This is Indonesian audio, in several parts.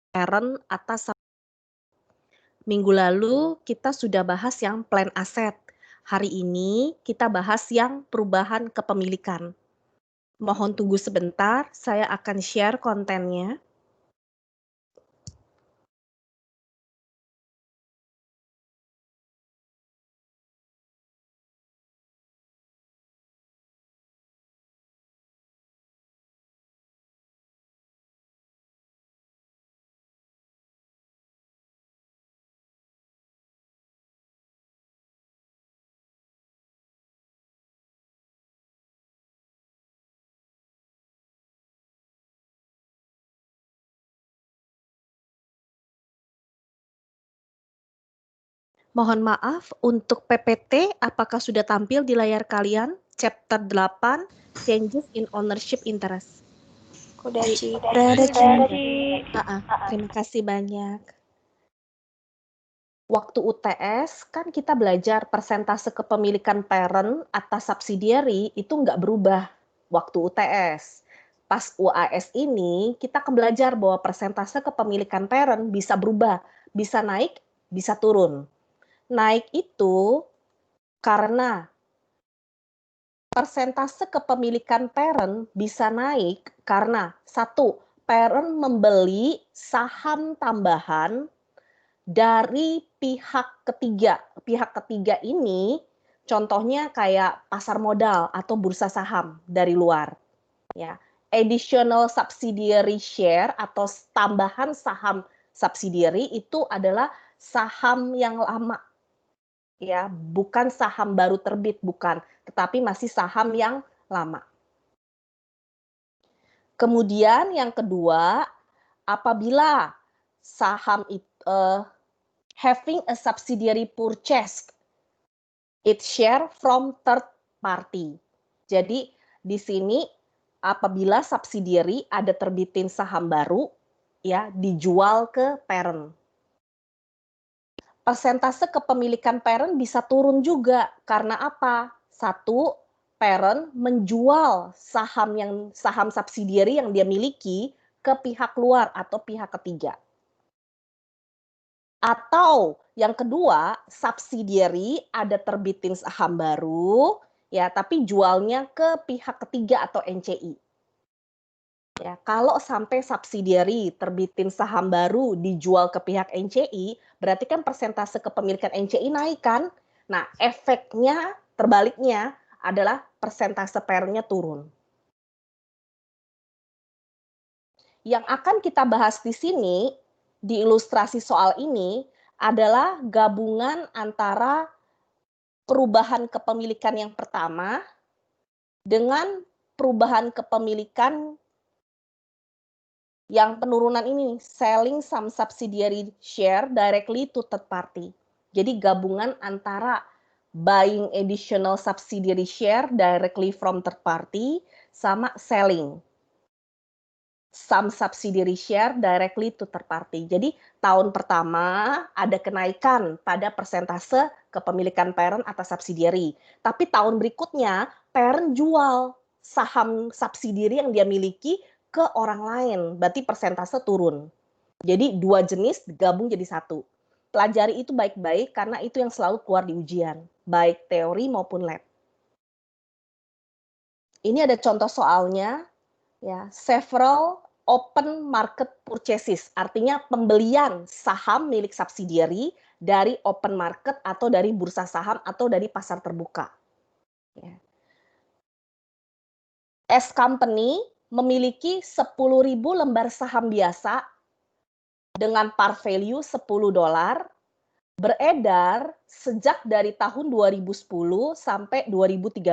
parent atas minggu lalu kita sudah bahas yang plan aset. Hari ini kita bahas yang perubahan kepemilikan. Mohon tunggu sebentar, saya akan share kontennya. Mohon maaf, untuk PPT apakah sudah tampil di layar kalian? Chapter 8, Changes in Ownership Interest. Udah, Ci. Udah, Ci. Terima kasih banyak. Waktu UTS, kan kita belajar persentase kepemilikan parent atas subsidiary itu nggak berubah waktu UTS. Pas UAS ini, kita akan belajar bahwa persentase kepemilikan parent bisa berubah, bisa naik, bisa turun. Naik itu karena persentase kepemilikan parent bisa naik karena satu, parent membeli saham tambahan dari pihak ketiga. Pihak ketiga ini contohnya kayak pasar modal atau bursa saham dari luar. Ya, additional subsidiary share atau tambahan saham subsidiary itu adalah saham yang lama. Ya, bukan saham baru terbit, bukan, tetapi masih saham yang lama. Kemudian yang kedua, apabila saham having a subsidiary purchase its share from third party. Jadi di sini apabila subsidiary ada terbitin saham baru, ya dijual ke parent. Persentase kepemilikan parent bisa turun juga karena apa? Satu, parent menjual saham subsidiary yang dia miliki ke pihak luar atau pihak ketiga. Atau yang kedua, subsidiary ada terbitin saham baru, ya tapi jualnya ke pihak ketiga atau NCI. Ya, kalau sampai subsidiary terbitin saham baru dijual ke pihak NCI, berarti kan persentase kepemilikan NCI naik kan? Nah, efeknya terbaliknya adalah persentase parentnya turun. Yang akan kita bahas di sini, di ilustrasi soal ini, adalah gabungan antara perubahan kepemilikan yang pertama dengan perubahan kepemilikan yang penurunan ini, selling some subsidiary share directly to third party. Jadi gabungan antara buying additional subsidiary share directly from third party sama selling some subsidiary share directly to third party. Jadi tahun pertama ada kenaikan pada persentase kepemilikan parent atas subsidiary. Tapi tahun berikutnya parent jual saham subsidiary yang dia miliki ke orang lain. Berarti persentase turun. Jadi dua jenis digabung jadi satu. Pelajari itu baik-baik karena itu yang selalu keluar di ujian, baik teori maupun lab. Ini ada contoh soalnya. Ya, several open market purchases, artinya pembelian saham milik subsidiary dari open market atau dari bursa saham atau dari pasar terbuka. Ya. S Company memiliki 10.000 lembar saham biasa dengan par value $10 beredar sejak dari tahun 2010 sampai 2013.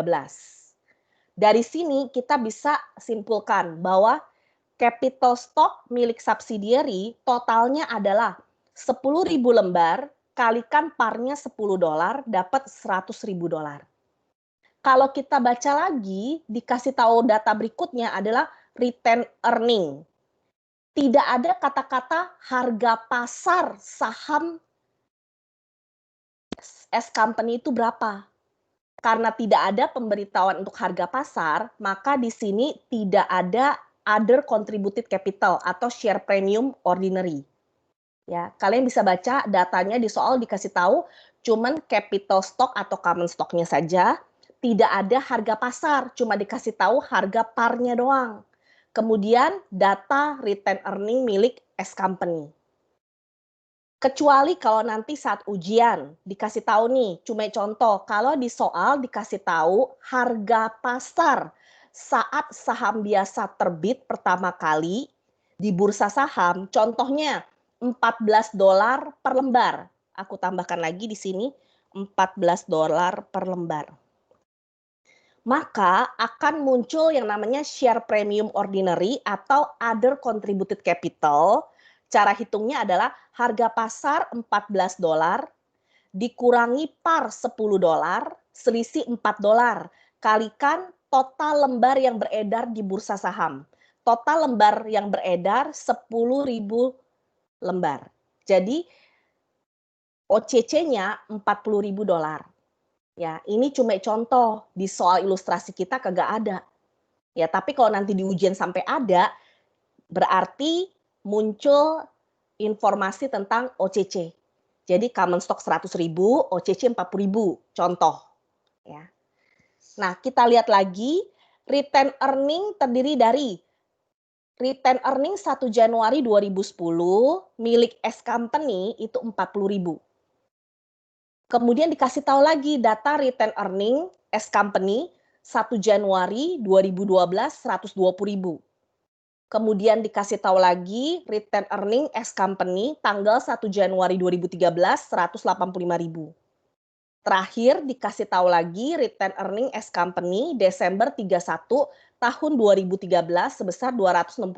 Dari sini kita bisa simpulkan bahwa capital stock milik subsidiary totalnya adalah 10.000 lembar kalikan parnya $10 dapat $100.000. Kalau kita baca lagi, dikasih tahu data berikutnya adalah return earning. Tidak ada kata-kata harga pasar saham S Company itu berapa. Karena tidak ada pemberitahuan untuk harga pasar, maka di sini tidak ada other contributed capital atau share premium ordinary. Ya, kalian bisa baca datanya di soal dikasih tahu cuman capital stock atau common stock-nya saja, tidak ada harga pasar, cuma dikasih tahu harga parnya doang. Kemudian data return earning milik S company. Kecuali kalau nanti saat ujian dikasih tahu nih, cuma contoh, kalau di soal dikasih tahu harga pasar saat saham biasa terbit pertama kali di bursa saham, contohnya $14 per lembar. Aku tambahkan lagi di sini $14 per lembar. Maka akan muncul yang namanya share premium ordinary atau other contributed capital. Cara hitungnya adalah harga pasar $14 dikurangi par $10, selisih $4. Kalikan total lembar yang beredar di bursa saham. Total lembar yang beredar 10.000 lembar. Jadi OCC-nya $40.000. Ya, ini cuma contoh, di soal ilustrasi kita kagak ada. Ya, tapi kalau nanti di ujian sampai ada, berarti muncul informasi tentang OCC. Jadi common stock 100.000, OCC 40.000, contoh. Ya. Nah, kita lihat lagi, return earning terdiri dari return earning 1 Januari 2010, milik S Company itu 40.000. Kemudian dikasih tahu lagi data return earning S Company 1 Januari 2012 120.000. Kemudian dikasih tahu lagi return earning S Company tanggal 1 Januari 2013 185.000. Terakhir dikasih tahu lagi return earning S Company Desember 31 tahun 2013 sebesar 265.000.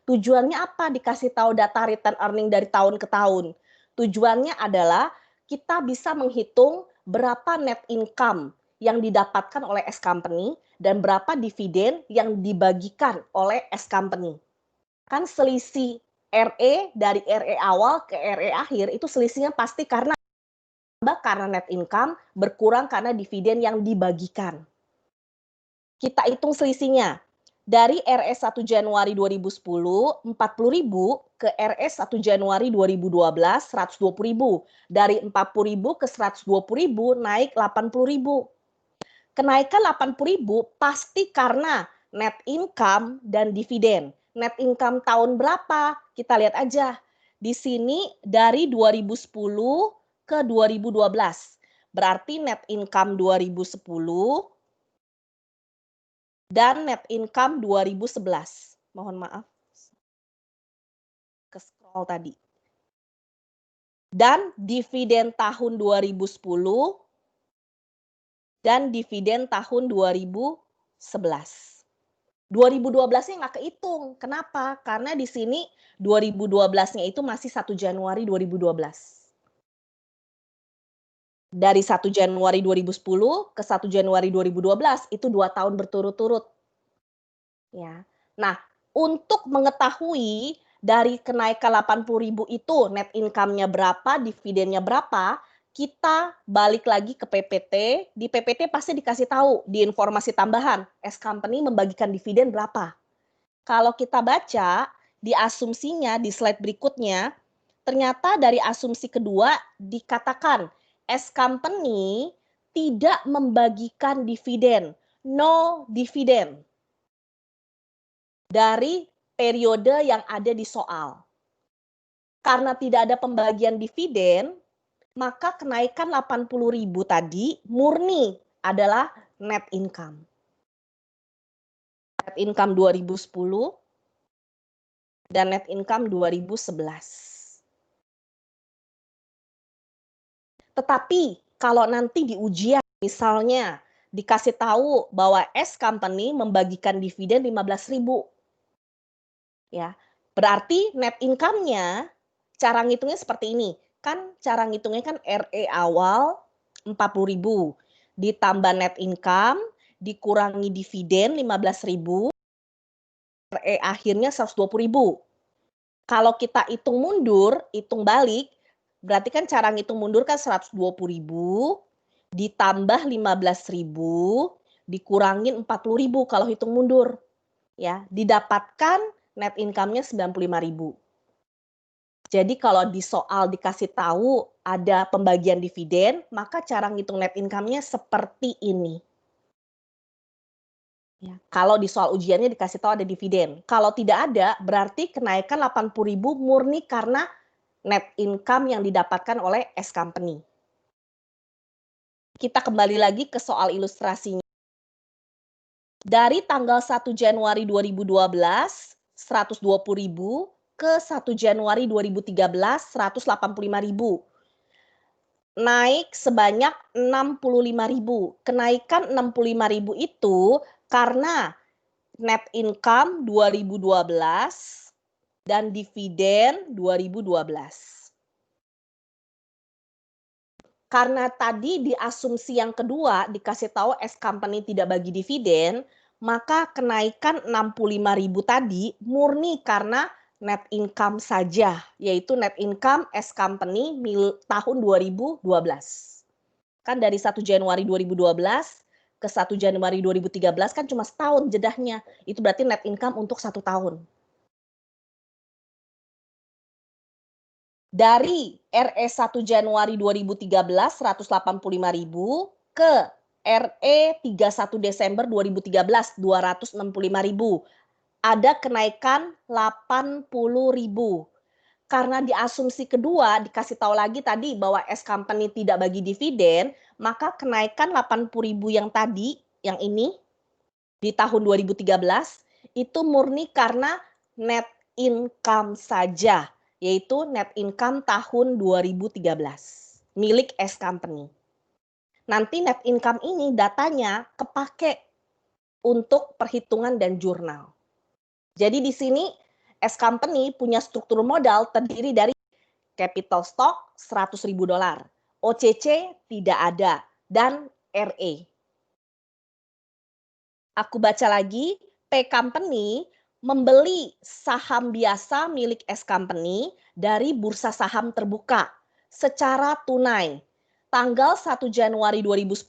Tujuannya apa dikasih tahu data return earning dari tahun ke tahun? Tujuannya adalah kita bisa menghitung berapa net income yang didapatkan oleh S Company dan berapa dividen yang dibagikan oleh S Company. Kan selisih RE dari RE awal ke RE akhir itu selisihnya pasti karena net income berkurang karena dividen yang dibagikan. Kita hitung selisihnya. Dari RS 1 Januari 2010, 40.000 ke RS 1 Januari 2012, 120.000. Dari 40.000 ke 120.000 naik 80.000. Kenaikan 80.000 pasti karena net income dan dividen. Net income tahun berapa? Kita lihat aja. Di sini dari 2010 ke 2012. Berarti net income 2010 dan net income 2011. Mohon maaf. Ke scroll tadi. Dan dividen tahun 2010 dan dividen tahun 2011. 2012-nya nggak kehitung. Kenapa? Karena di sini 2012-nya itu masih 1 Januari 2012. Dari 1 Januari 2010 ke 1 Januari 2012 itu 2 tahun berturut-turut. Ya. Nah, untuk mengetahui dari kenaikan 80.000 itu net income-nya berapa, dividennya berapa, kita balik lagi ke PPT. Di PPT pasti dikasih tahu di informasi tambahan, S Company membagikan dividen berapa. Kalau kita baca di asumsinya di slide berikutnya, ternyata dari asumsi kedua dikatakan S Company tidak membagikan dividen, no dividen dari periode yang ada di soal. Karena tidak ada pembagian dividen, maka kenaikan 80.000 tadi murni adalah net income. Net income 2010 dan net income 2011. Tetapi kalau nanti di ujian misalnya dikasih tahu bahwa S Company membagikan dividen 15.000. Ya. Berarti net income-nya cara ngitungnya seperti ini. Kan cara ngitungnya kan RE awal 40.000 ditambah net income dikurangi dividen 15.000, RE akhirnya 120.000. Kalau kita hitung mundur, hitung balik, berarti kan cara ngitung mundur kan 120.000 ditambah 15.000 dikurangin 40.000 kalau hitung mundur. ya, didapatkan net income-nya 95.000. Jadi kalau di soal dikasih tahu ada pembagian dividen, maka cara ngitung net income-nya seperti ini. Ya, kalau di soal ujiannya dikasih tahu ada dividen. Kalau tidak ada, berarti kenaikan 80.000 murni karena net income yang didapatkan oleh S company. Kita kembali lagi ke soal ilustrasinya. Dari tanggal 1 Januari 2012, 120.000 ke 1 Januari 2013, 185.000. Naik sebanyak 65.000. Kenaikan 65.000 itu karena net income 2012 dan dividen 2012. Karena tadi di asumsi yang kedua dikasih tahu S company tidak bagi dividen, maka kenaikan 65.000 tadi murni karena net income saja, yaitu net income S company tahun 2012. Kan dari 1 Januari 2012 ke 1 Januari 2013 kan cuma setahun jedahnya. Itu berarti net income untuk 1 tahun. Dari RE 1 Januari 2013 185.000 ke RE 31 Desember 2013 265.000. Ada kenaikan 80.000. Karena di asumsi kedua dikasih tahu lagi tadi bahwa S company tidak bagi dividen, maka kenaikan 80.000 yang tadi, yang ini di tahun 2013 itu murni karena net income saja, yaitu net income tahun 2013 milik S company. Nanti net income ini datanya kepake untuk perhitungan dan jurnal. Jadi di sini S company punya struktur modal terdiri dari capital stock $100.000, OCC tidak ada, dan RE. Aku baca lagi, P company membeli saham biasa milik S company dari bursa saham terbuka secara tunai. Tanggal 1 Januari 2010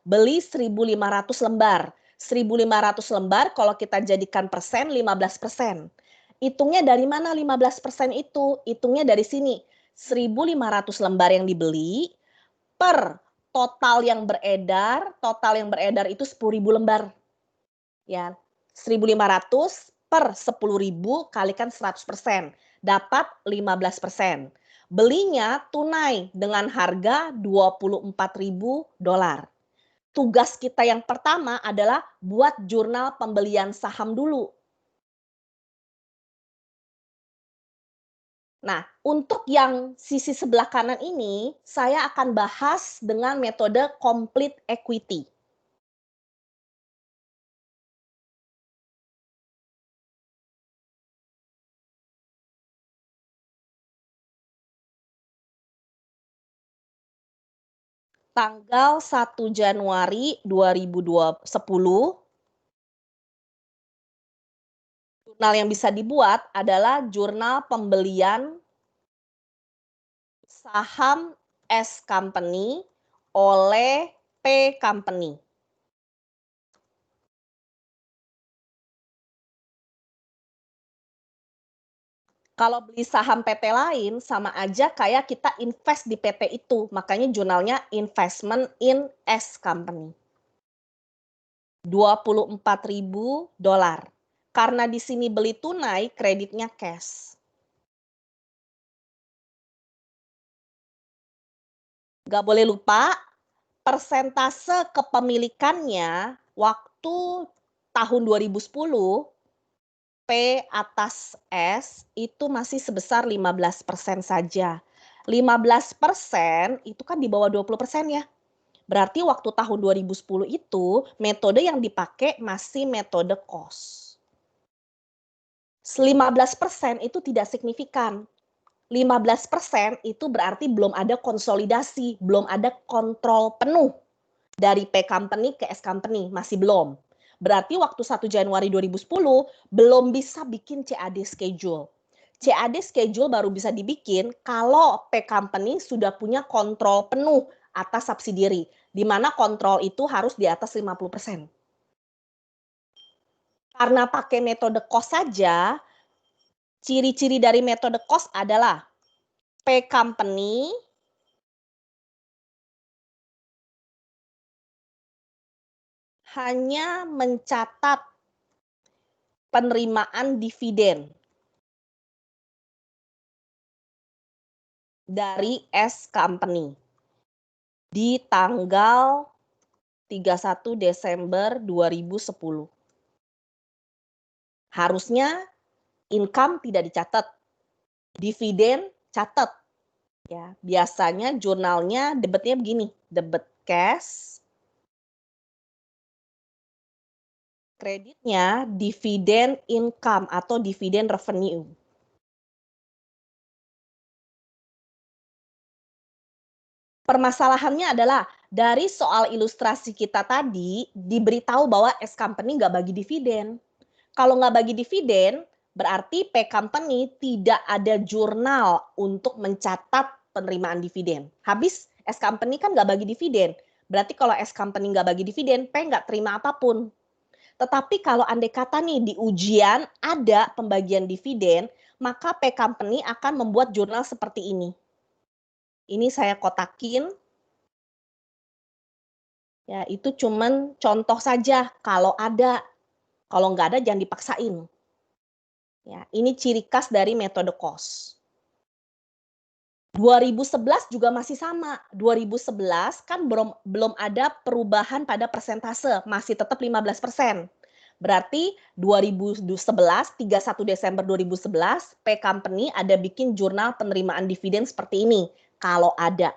beli 1.500 lembar. 1.500 lembar kalau kita jadikan persen 15%. Hitungnya dari mana 15% itu? Hitungnya dari sini. 1.500 lembar yang dibeli per total yang beredar itu 10.000 lembar. Ya, 1.500 per 10.000 kalikan 100%, dapat 15%. Belinya tunai dengan harga $24.000. Tugas kita yang pertama adalah buat jurnal pembelian saham dulu. Nah, untuk yang sisi sebelah kanan ini, saya akan bahas dengan metode complete equity. Tanggal 1 Januari 2010, jurnal yang bisa dibuat adalah jurnal pembelian saham S company oleh P company. Kalau beli saham PT lain sama aja kayak kita invest di PT itu, makanya jurnalnya investment in S company. $24.000. Karena di sini beli tunai, kreditnya cash. Gak boleh lupa, persentase kepemilikannya waktu tahun 2010, P atas S itu masih sebesar 15% saja. 15% itu kan di bawah 20% ya. Berarti waktu tahun 2010 itu metode yang dipakai masih metode cost. 15% itu tidak signifikan. 15% itu berarti belum ada konsolidasi, belum ada kontrol penuh dari P company ke S company, masih belum. Berarti waktu 1 Januari 2010 belum bisa bikin CAD schedule. CAD schedule baru bisa dibikin kalau P company sudah punya kontrol penuh atas subsidiary, di mana kontrol itu harus di atas 50%. Karena pakai metode cost saja, ciri-ciri dari metode cost adalah P company hanya mencatat penerimaan dividen dari S company di tanggal 31 Desember 2010. Harusnya income tidak dicatat, dividen catat. Ya, biasanya jurnalnya debetnya begini, debit cash, kreditnya dividen income atau dividen revenue. Permasalahannya adalah dari soal ilustrasi kita tadi diberitahu bahwa S company nggak bagi dividen. Kalau nggak bagi dividen, berarti P company tidak ada jurnal untuk mencatat penerimaan dividen. Habis S company kan nggak bagi dividen. Berarti kalau S company nggak bagi dividen, P nggak terima apapun. Tetapi kalau andai kata nih di ujian ada pembagian dividen, maka P company akan membuat jurnal seperti ini. Ini saya kotakin. Ya, itu cuman contoh saja kalau ada. Kalau nggak ada jangan dipaksain. Ya, ini ciri khas dari metode cost. 2011 juga masih sama. 2011 kan belum ada perubahan pada persentase, masih tetap 15%. Berarti 2011, 31 Desember 2011, P Company ada bikin jurnal penerimaan dividen seperti ini. Kalau ada.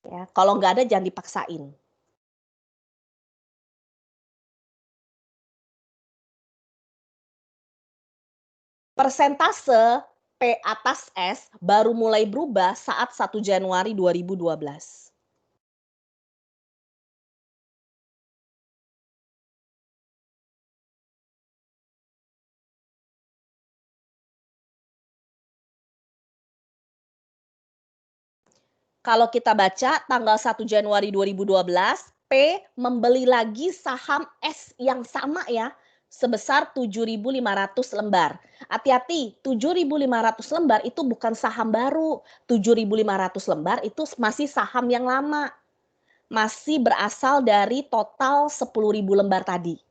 Ya, kalau nggak ada jangan dipaksain. Persentase P atas S baru mulai berubah saat 1 Januari 2012. Kalau kita baca tanggal 1 Januari 2012, P membeli lagi saham S yang sama ya, sebesar 7.500 lembar. Hati-hati, 7.500 lembar itu bukan saham baru. 7.500 lembar itu masih saham yang lama. Masih berasal dari total 10.000 lembar tadi.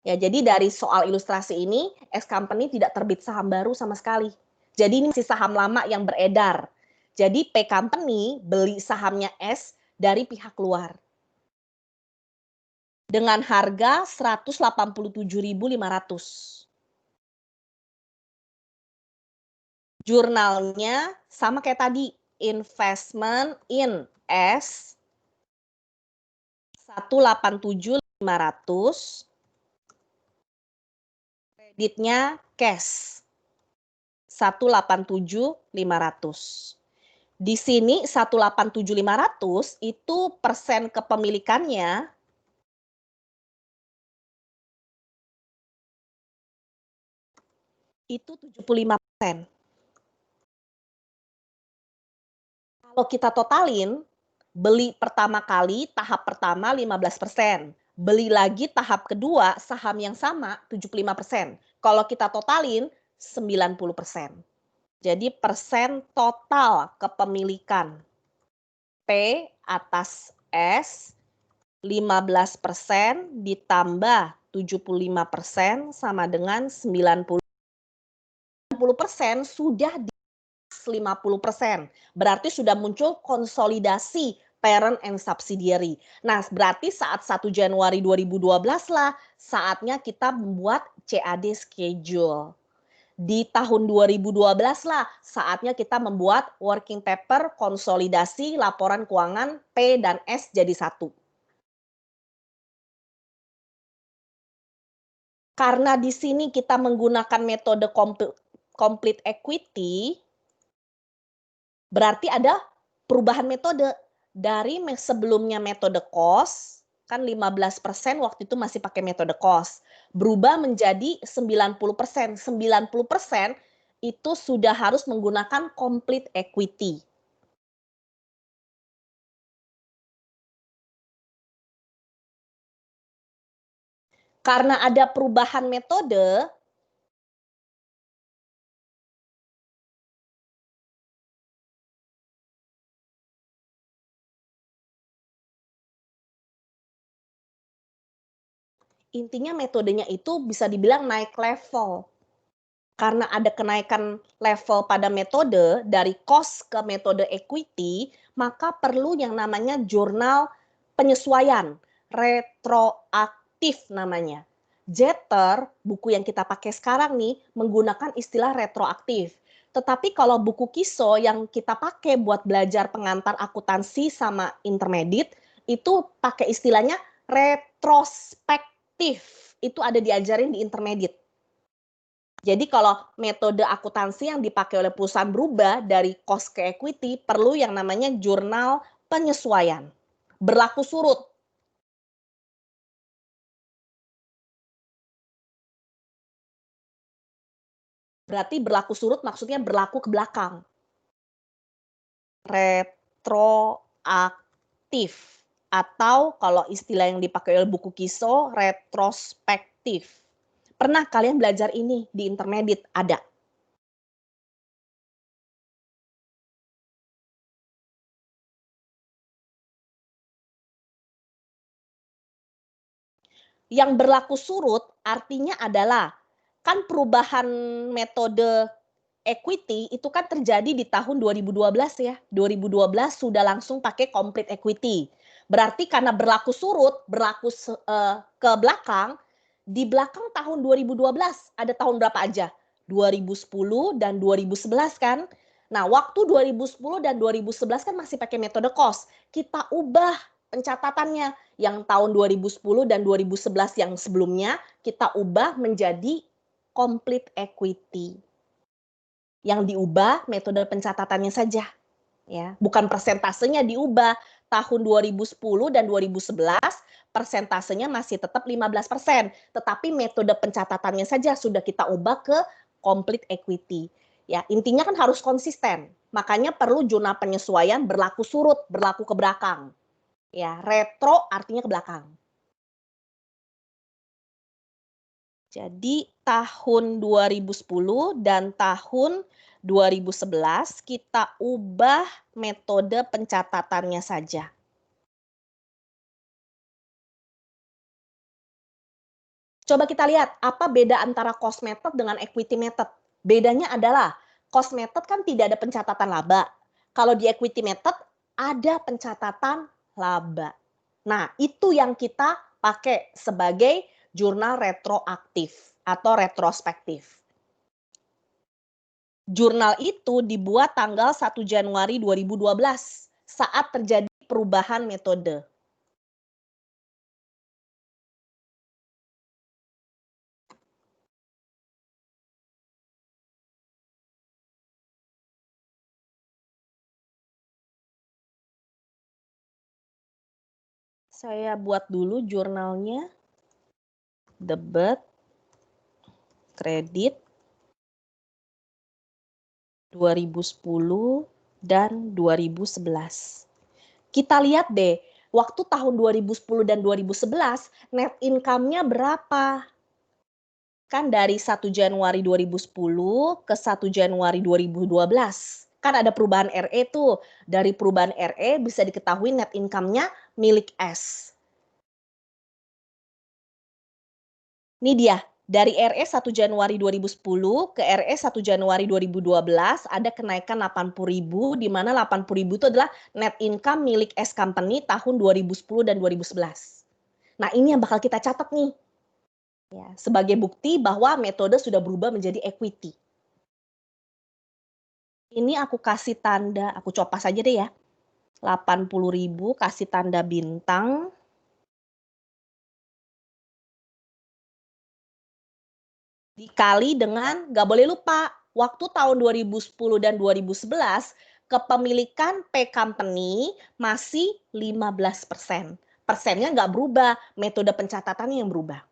Ya, jadi dari soal ilustrasi ini, S Company tidak terbit saham baru sama sekali. Jadi ini masih saham lama yang beredar. Jadi P Company beli sahamnya S dari pihak luar. Dengan harga 187.500. Jurnalnya sama kayak tadi, investment in S 187.500. Kreditnya cash 187.500. Di sini 187.500 itu persen kepemilikannya itu 75%. Kalau kita totalin, beli pertama kali tahap pertama 15%, beli lagi tahap kedua saham yang sama 75%. Kalau kita totalin 90%. Jadi persen total kepemilikan P atas S 15% ditambah 75% sama dengan 90%. 90% sudah di 50%. Berarti sudah muncul konsolidasi parent and subsidiary. Nah, berarti saat 1 Januari 2012 lah saatnya kita membuat CAD schedule. Di tahun 2012 lah saatnya kita membuat working paper konsolidasi laporan keuangan P dan S jadi satu. Karena di sini kita menggunakan metode complete equity, berarti ada perubahan metode. Dari sebelumnya metode cost, kan 15% waktu itu masih pakai metode cost. Berubah menjadi 90%. 90% itu sudah harus menggunakan complete equity. Karena ada perubahan metode, intinya metodenya itu bisa dibilang naik level. Karena ada kenaikan level pada metode dari cost ke metode equity, maka perlu yang namanya jurnal penyesuaian, retroaktif namanya. Jeter, buku yang kita pakai sekarang nih, menggunakan istilah retroaktif. Tetapi kalau buku KISO yang kita pakai buat belajar pengantar akuntansi sama intermediate, itu pakai istilahnya retrospektif. Itu ada diajarin di intermediate. Jadi kalau metode akuntansi yang dipakai oleh perusahaan berubah dari cost ke equity, perlu yang namanya jurnal penyesuaian. Berlaku surut. Berarti berlaku surut maksudnya berlaku ke belakang. Retroaktif. Atau kalau istilah yang dipakai oleh buku KISO, retrospektif. Pernah kalian belajar ini di intermediate? Ada. Yang berlaku surut artinya adalah kan perubahan metode equity itu kan terjadi di tahun 2012 ya. 2012 sudah langsung pakai complete equity. Berarti karena berlaku surut, berlaku ke belakang, di belakang tahun 2012 ada tahun berapa aja? 2010 dan 2011 kan? Nah, waktu 2010 dan 2011 kan masih pakai metode cost. Kita ubah pencatatannya. Yang tahun 2010 dan 2011 yang sebelumnya kita ubah menjadi complete equity. Yang diubah metode pencatatannya saja, ya. Bukan persentasenya diubah. Tahun 2010 dan 2011 persentasenya masih tetap 15%, tetapi metode pencatatannya saja sudah kita ubah ke complete equity. Ya, intinya kan harus konsisten. Makanya perlu jurnal penyesuaian berlaku surut, berlaku ke belakang. Ya, retro artinya ke belakang. Jadi tahun 2010 dan tahun 2011 kita ubah metode pencatatannya saja. Coba kita lihat apa beda antara cost method dengan equity method. Bedanya adalah cost method kan tidak ada pencatatan laba. Kalau di equity method ada pencatatan laba. Nah, itu yang kita pakai sebagai jurnal retroaktif atau retrospektif. Jurnal itu dibuat tanggal 1 Januari 2012 saat terjadi perubahan metode. Saya buat dulu jurnalnya. Debit, kredit, 2010 dan 2011. Kita lihat deh, waktu tahun 2010 dan 2011, net income-nya berapa? Kan dari 1 Januari 2010 ke 1 Januari 2012. Kan ada perubahan RE tuh. Dari perubahan RE bisa diketahui net income-nya milik S. Ini dia, dari RE 1 Januari 2010 ke RE 1 Januari 2012 ada kenaikan 80.000, di mana 80.000 itu adalah net income milik S Company tahun 2010 dan 2011. Nah, ini yang bakal kita catat nih. Ya, sebagai bukti bahwa metode sudah berubah menjadi equity. Ini aku kasih tanda, aku copas aja deh ya. 80.000 kasih tanda bintang. Dikali dengan, nggak boleh lupa, waktu tahun 2010 dan 2011, kepemilikan P Company masih 15%. Persennya nggak berubah, metode pencatatannya yang berubah.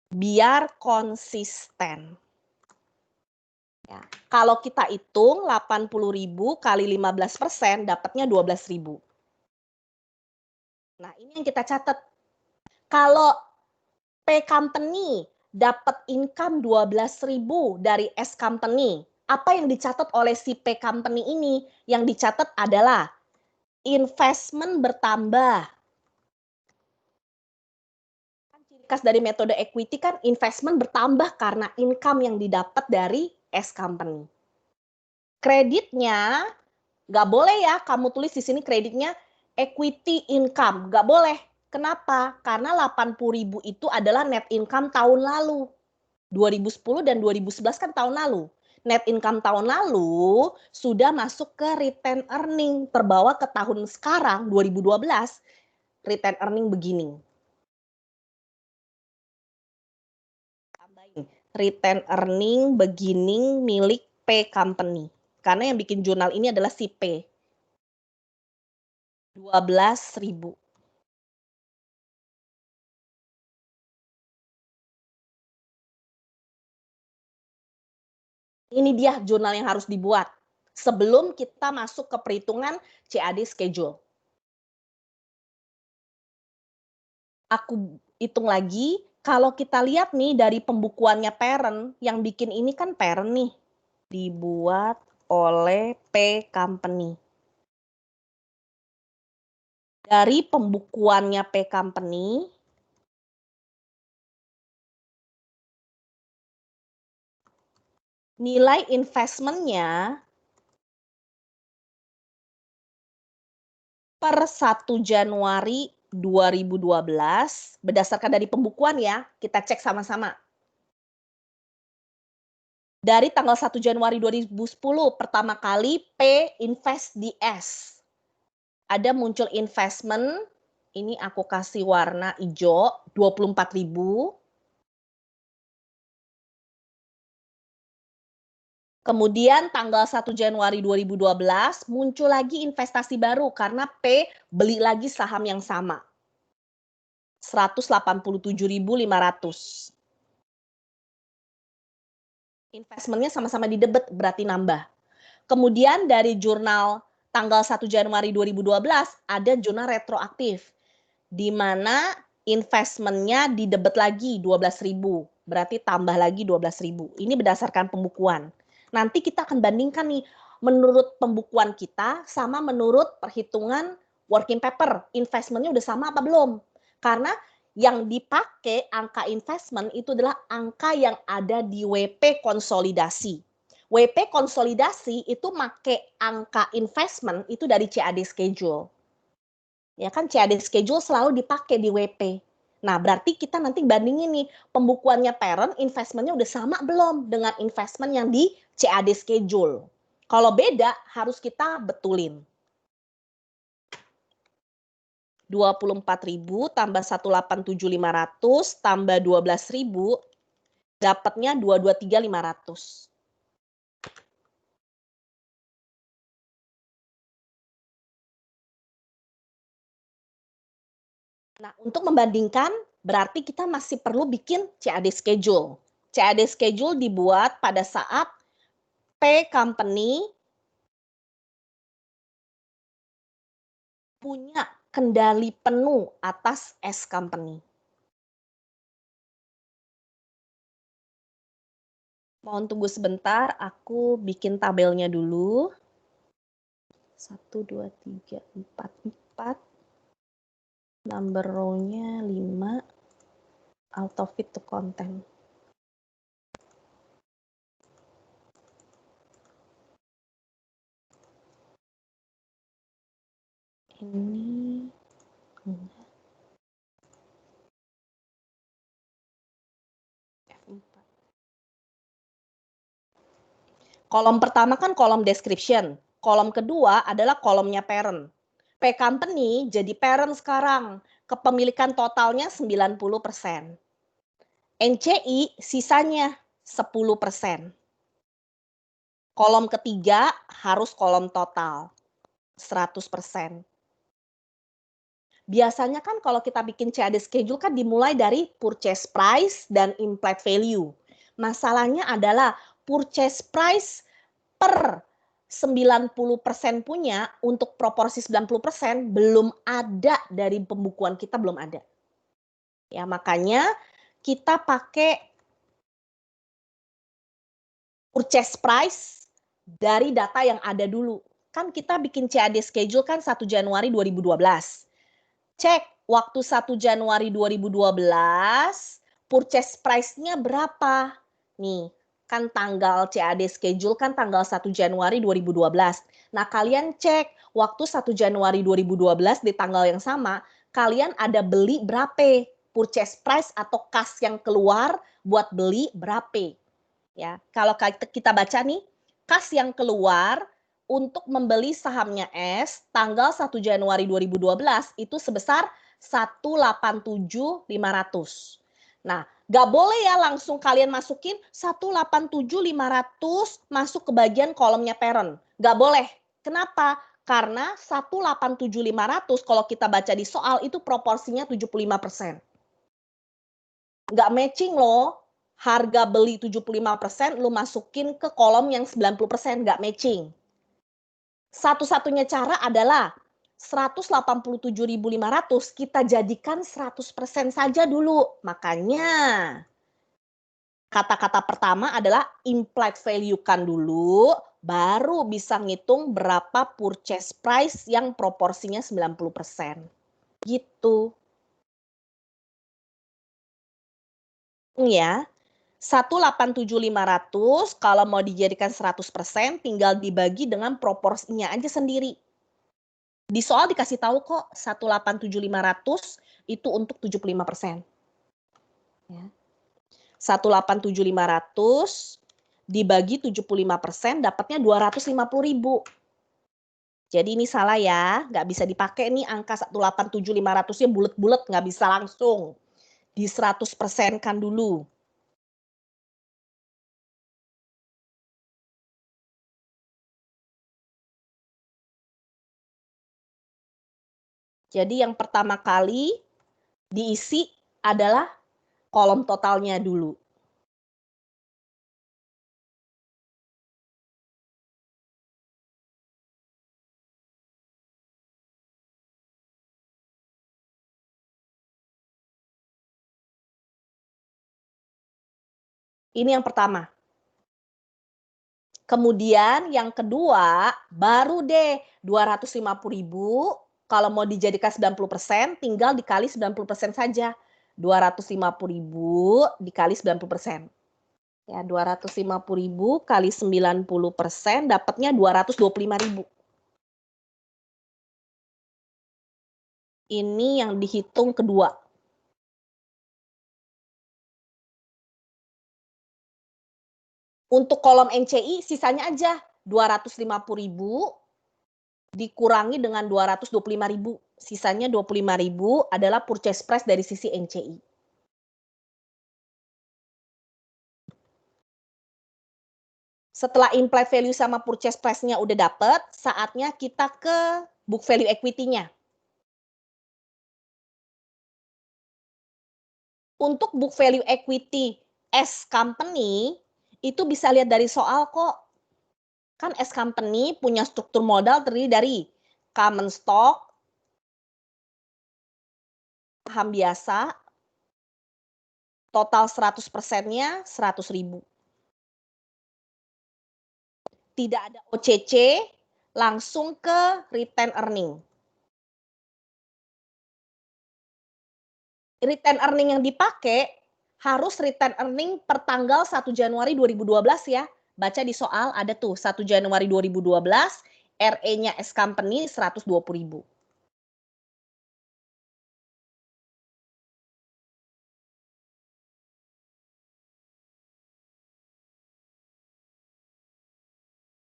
Biar konsisten. Ya. Kalau kita hitung 80.000 kali 15%, dapatnya 12.000. Nah, ini yang kita catat. Kalau P company dapat income 12.000 dari S company. Apa yang dicatat oleh si P company ini? Yang dicatat adalah investment bertambah. Ciri khas dari metode equity kan investment bertambah karena income yang didapat dari S company. Kreditnya nggak boleh ya kamu tulis di sini kreditnya equity income, nggak boleh. Kenapa? Karena 80.000 itu adalah net income tahun lalu. 2010 dan 2011 kan tahun lalu. Net income tahun lalu sudah masuk ke return earning, terbawa ke tahun sekarang 2012, return earning begini. Tambahin, return earning beginning milik P company. Karena yang bikin jurnal ini adalah si P. 12.000. Ini dia jurnal yang harus dibuat sebelum kita masuk ke perhitungan CAD schedule. Aku hitung lagi, kalau kita lihat nih dari pembukuannya parent, yang bikin ini kan parent nih, dibuat oleh P company. Dari pembukuannya P company, nilai investmentnya per 1 Januari 2012, berdasarkan dari pembukuan ya, kita cek sama-sama. Dari tanggal 1 Januari 2010, pertama kali P invest di S. Ada muncul investment, ini aku kasih warna hijau, 24.000. Kemudian tanggal 1 Januari 2012 muncul lagi investasi baru karena P beli lagi saham yang sama. 187.500. Investmentnya sama-sama di debit berarti nambah. Kemudian dari jurnal tanggal 1 Januari 2012 ada jurnal retroaktif di mana investmentnya di debit lagi 12.000, berarti tambah lagi 12.000. Ini berdasarkan pembukuan. Nanti kita akan bandingkan nih menurut pembukuan kita sama menurut perhitungan working paper, investmentnya udah sama apa belum? Karena yang dipakai angka investment itu adalah angka yang ada di WP konsolidasi. WP konsolidasi itu make angka investment itu dari CAD schedule. Ya kan CAD schedule selalu dipakai di WP. Nah, berarti kita nanti bandingin nih pembukuannya parent investmentnya udah sama belum dengan investment yang di CAD schedule. Kalau beda harus kita betulin. 24.000 tambah 187.500 tambah 12.000 dapatnya 223.500. Nah, untuk membandingkan berarti kita masih perlu bikin CAD schedule. CAD schedule dibuat pada saat P company punya kendali penuh atas S company. Mohon tunggu sebentar, aku bikin tabelnya dulu. 1, 2, 3, 4, 4. Number row-nya 5. Auto fit to content. Ini F4. Kolom pertama kan kolom description. Kolom kedua adalah kolomnya parent. P company jadi parent sekarang. Kepemilikan totalnya 90%. NCI sisanya 10%. Kolom ketiga harus kolom total 100%. Biasanya kan kalau kita bikin CAD schedule kan dimulai dari purchase price dan implied value. Masalahnya adalah purchase price per 90% punya untuk proporsi 90% belum ada dari pembukuan kita, belum ada. Ya, makanya kita pakai purchase price dari data yang ada dulu. Kan kita bikin CAD schedule kan 1 Januari 2012. Cek waktu 1 Januari 2012, purchase price-nya berapa? Nih, kan tanggal CAD schedule kan tanggal 1 Januari 2012. Nah, kalian cek waktu 1 Januari 2012 di tanggal yang sama, kalian ada beli berapa? Purchase price atau kas yang keluar buat beli berapa? Ya, kalau kita baca nih, kas yang keluar untuk membeli sahamnya S tanggal 1 Januari 2012 itu sebesar 187.500. Nah, nggak boleh ya langsung kalian masukin 187.500 masuk ke bagian kolomnya parent. Nggak boleh. Kenapa? Karena 187.500 kalau kita baca di soal itu proporsinya 75%. Nggak matching loh. Harga beli 75%, lu masukin ke kolom yang 90%, nggak matching. Satu-satunya cara adalah 187.500 kita jadikan 100% saja dulu. Makanya kata-kata pertama adalah implied value kan dulu, baru bisa ngitung berapa purchase price yang proporsinya 90%. Gitu. Ya. 187.500 kalau mau dijadikan 100% tinggal dibagi dengan proporsinya aja sendiri. Di soal dikasih tahu kok 187.500 itu untuk 75%. Ya. 187.500 dibagi 75% dapatnya 250.000. Jadi ini salah ya, nggak bisa dipakai nih angka 187.500-nya bulet-bulet, nggak bisa langsung. Di 100% kan dulu. Jadi yang pertama kali diisi adalah kolom totalnya dulu. Ini yang pertama. Kemudian yang kedua, baru deh 250.000 kalau mau dijadikan 90% tinggal dikali 90% saja. 250.000 dikali 90%. Ya, 250.000 kali 90% dapatnya 225.000. Ini yang dihitung kedua. Untuk kolom NCI sisanya aja 250.000 dikurangi dengan 225.000. Sisanya 25.000 adalah purchase price dari sisi NCI. Setelah implied value sama purchase price-nya udah dapet, saatnya kita ke book value equity-nya. Untuk book value equity S company, itu bisa lihat dari soal kok. Kan S company punya struktur modal terdiri dari common stock, saham biasa, total 100%-nya 100.000. Tidak ada OCC, langsung ke return earning. Return earning yang dipakai harus return earning per tanggal 1 Januari 2012 ya. Baca di soal ada tuh 1 Januari 2012, RE-nya S Company 120.000.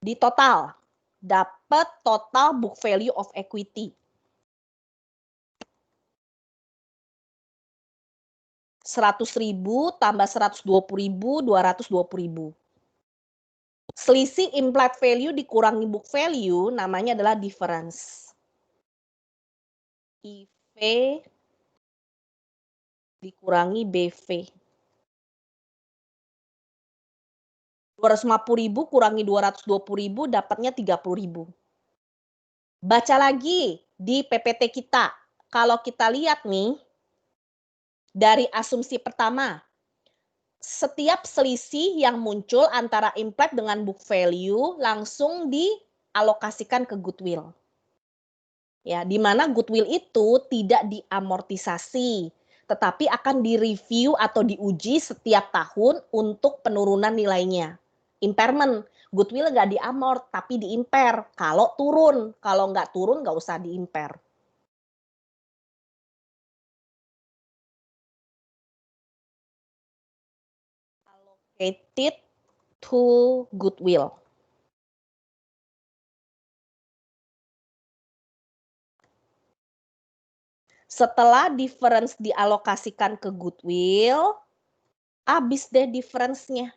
Di total, dapat total book value of equity. 100.000 tambah 120.000, 220.000. Selisih implied value dikurangi book value namanya adalah difference. IV dikurangi BV. 250.000 kurangi 220.000 dapatnya 30.000. Baca lagi di PPT kita. Kalau kita lihat nih, dari asumsi pertama, setiap selisih yang muncul antara implied dengan book value langsung dialokasikan ke goodwill. Ya, di mana goodwill itu tidak diamortisasi, tetapi akan direview atau diuji setiap tahun untuk penurunan nilainya. Impairment, goodwill nggak diamort, tapi diimpair. Kalau turun, kalau nggak turun nggak usah diimpair. Allocated to goodwill. Setelah difference dialokasikan ke goodwill, habis deh difference-nya.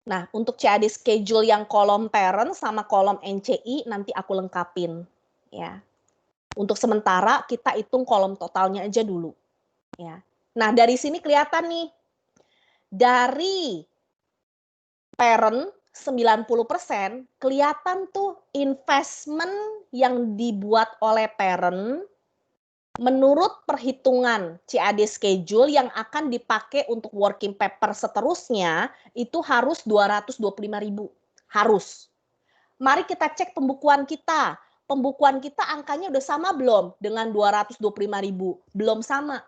Nah, untuk CAD schedule yang kolom parent sama kolom NCI nanti aku lengkapin, ya. Untuk sementara kita hitung kolom totalnya aja dulu, ya. Nah, dari sini kelihatan nih, dari parent 90% kelihatan tuh investment yang dibuat oleh parent menurut perhitungan CAD schedule yang akan dipakai untuk working paper seterusnya itu harus 225.000. Harus. Mari kita cek pembukuan kita. Pembukuan kita angkanya udah sama belum dengan 225.000? Belum sama.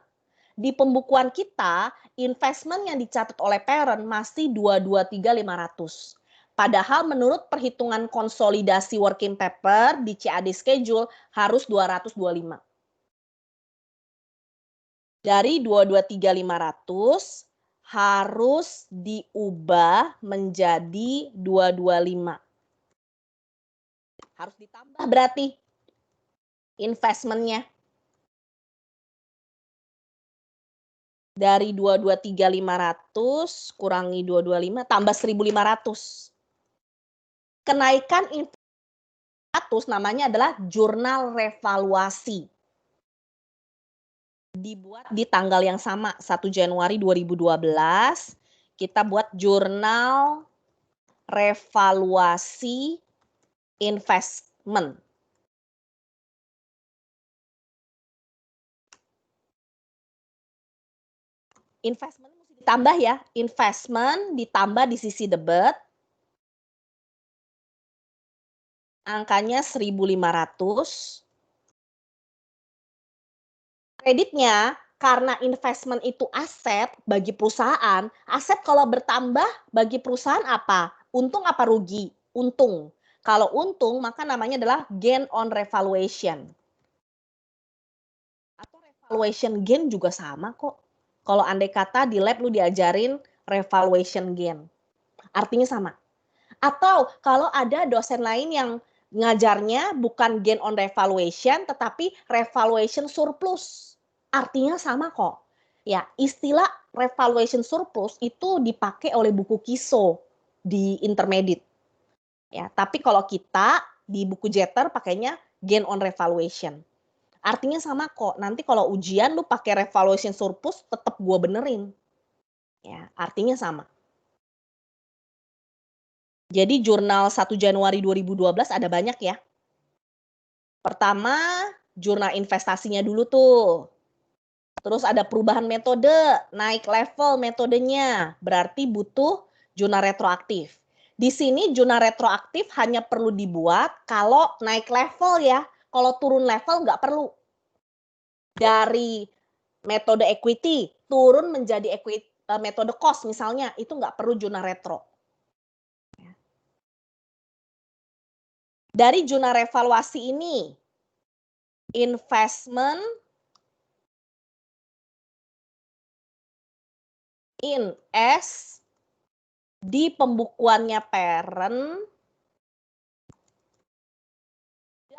Di pembukuan kita, investment yang dicatat oleh parent masih 223.500. Padahal menurut perhitungan konsolidasi working paper di CAD schedule harus 225. Dari 223.500 harus diubah menjadi 225. Harus ditambah berarti investmentnya. Dari 223.500 kurangi 225 tambah 1.500. Kenaikan investment namanya adalah jurnal revaluasi. Dibuat di tanggal yang sama, 1 Januari 2012, kita buat jurnal revaluasi investment. Investment mesti ditambah ya, investment ditambah di sisi debit, angkanya 1.500. Kreditnya, karena investment itu aset bagi perusahaan, aset kalau bertambah bagi perusahaan apa? Untung apa rugi? Untung. Kalau untung, maka namanya adalah gain on revaluation. Atau revaluation gain juga sama kok. Kalau andai kata di lab lu diajarin revaluation gain. Artinya sama. Atau kalau ada dosen lain yang ngajarnya bukan gain on revaluation, tetapi revaluation surplus. Artinya sama kok. Ya, istilah revaluation surplus itu dipakai oleh buku KISO di intermediate. Ya, tapi kalau kita di buku Jeter pakainya gain on revaluation. Artinya sama kok. Nanti kalau ujian lu pakai revaluation surplus tetap gua benerin. Ya, artinya sama. Jadi jurnal 1 Januari 2012 ada banyak ya. Pertama, jurnal investasinya dulu tuh. Terus ada perubahan metode, naik level metodenya. Berarti butuh jurnal retroaktif. Di sini jurnal retroaktif hanya perlu dibuat kalau naik level ya. Kalau turun level nggak perlu. Dari metode equity turun menjadi equity, metode cost misalnya, itu nggak perlu jurnal retro. Dari jurnal revaluasi ini, investment in S di pembukuannya parent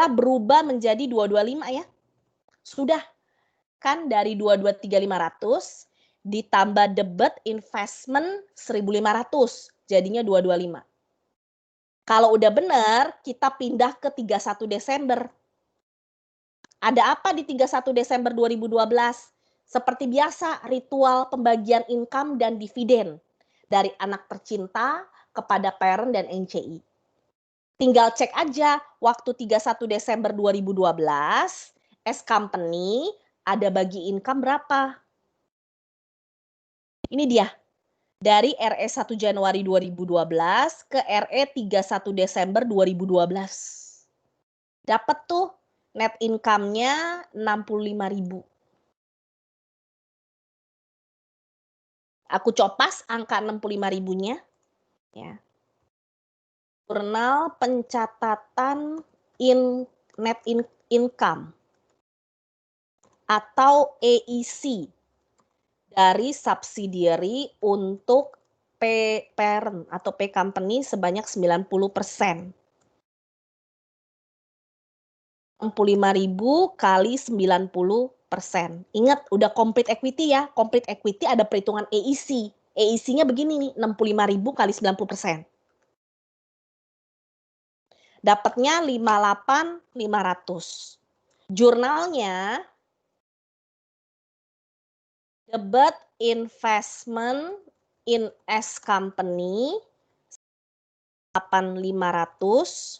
berubah menjadi 225 ya. Sudah kan dari 223.500 ditambah debit investment 1.500 jadinya 225. Kalau udah benar, kita pindah ke 31 Desember. Ada apa di 31 Desember 2012? Seperti biasa, ritual pembagian income dan dividen dari anak tercinta kepada parent dan NCI. Tinggal cek aja waktu 31 Desember 2012, as company ada bagi income berapa? Ini dia. Dari RE 1 Januari 2012 ke RE 31 Desember 2012. Dapat tuh net income-nya 65.000. Aku copas angka 65.000-nya ya. Jurnal pencatatan net income atau EIC dari subsidiary untuk P parent atau P company sebanyak 90%. 65.000 kali 90%. Ingat, udah complete equity ya. Complete equity ada perhitungan EIC. EIC-nya begini nih, 65.000 kali 90%. Dapatnya 58.500. Jurnalnya debit investment in S company 8.500.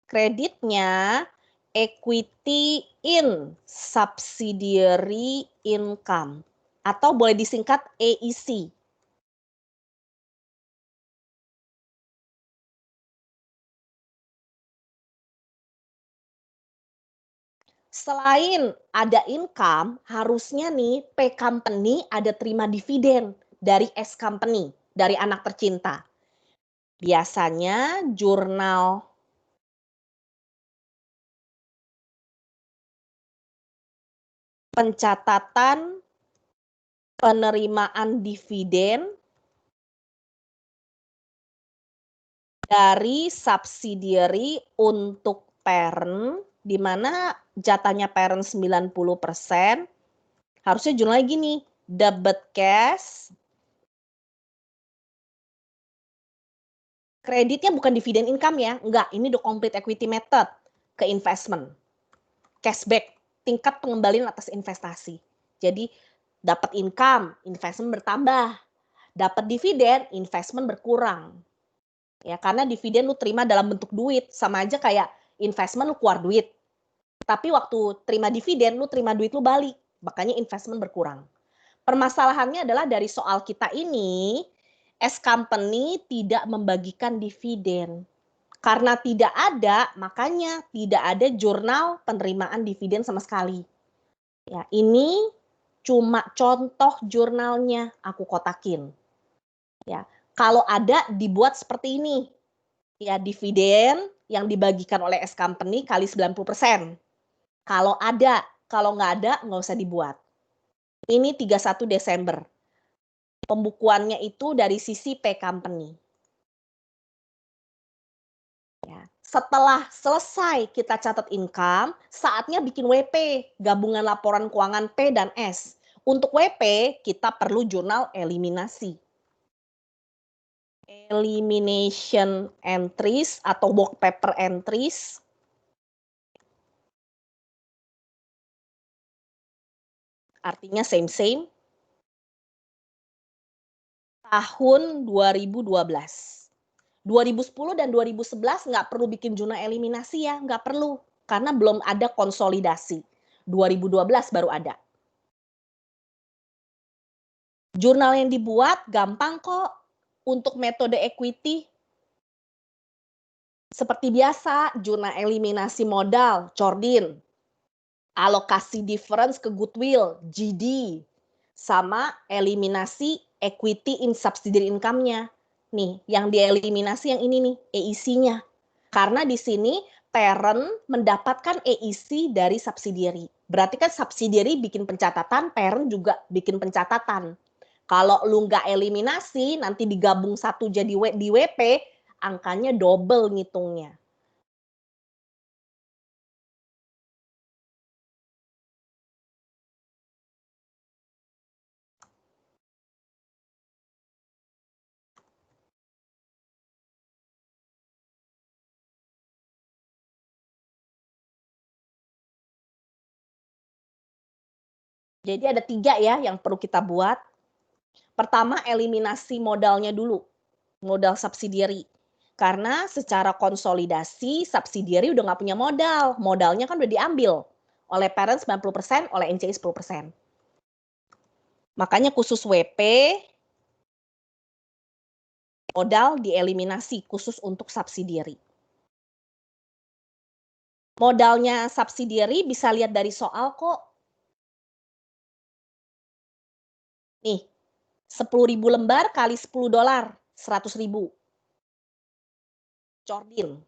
Kreditnya equity in subsidiary income atau boleh disingkat EIC. Selain ada income, harusnya nih P company ada terima dividen dari S company, dari anak tercinta. Biasanya jurnal pencatatan penerimaan dividen dari subsidiary untuk parent, di mana jatahnya parent 90%, harusnya jurnalnya gini, debit cash, kreditnya bukan dividen income ya, enggak, ini the complete equity method ke investment, cashback, tingkat pengembalian atas investasi. Jadi dapat income, investment bertambah, dapat dividen, investment berkurang. Ya, karena dividen lu terima dalam bentuk duit, sama aja kayak investment lu keluar duit. Tapi waktu terima dividen, lu terima duit lu balik. Makanya investment berkurang. Permasalahannya adalah dari soal kita ini, S company tidak membagikan dividen. Karena tidak ada, makanya tidak ada jurnal penerimaan dividen sama sekali. Ya, ini cuma contoh jurnalnya aku kotakin. Ya, kalau ada dibuat seperti ini. Ya, dividen yang dibagikan oleh S company kali 90%. Kalau ada, kalau nggak ada, nggak usah dibuat. Ini 31 Desember. Pembukuannya itu dari sisi P company. Ya. Setelah selesai kita catat income, saatnya bikin WP, gabungan laporan keuangan P dan S. Untuk WP, kita perlu jurnal eliminasi. Elimination entries atau work paper entries. Artinya same-same. Tahun 2012. 2010 dan 2011 nggak perlu bikin jurnal eliminasi ya, nggak perlu. Karena belum ada konsolidasi. 2012 baru ada. Jurnal yang dibuat gampang kok untuk metode equity. Seperti biasa, jurnal eliminasi modal, Cordin. Alokasi difference ke goodwill, GD. Sama eliminasi equity in subsidiary income-nya. Nih, yang dieliminasi yang ini nih, EIC-nya. Karena di sini parent mendapatkan EIC dari subsidiary. Berarti kan subsidiary bikin pencatatan, parent juga bikin pencatatan. Kalau lu nggak eliminasi, nanti digabung satu jadi di WP, angkanya double ngitungnya. Jadi ada 3 ya yang perlu kita buat. Pertama, eliminasi modalnya dulu, modal subsidiary. Karena secara konsolidasi, subsidiary udah nggak punya modal, modalnya kan udah diambil Oleh parent 90%, oleh NCI 10%. Makanya khusus WP, modal dieliminasi khusus untuk subsidiary. Modalnya subsidiary bisa lihat dari soal kok. Nih, 10.000 lembar kali $10, 100.000. Cordin.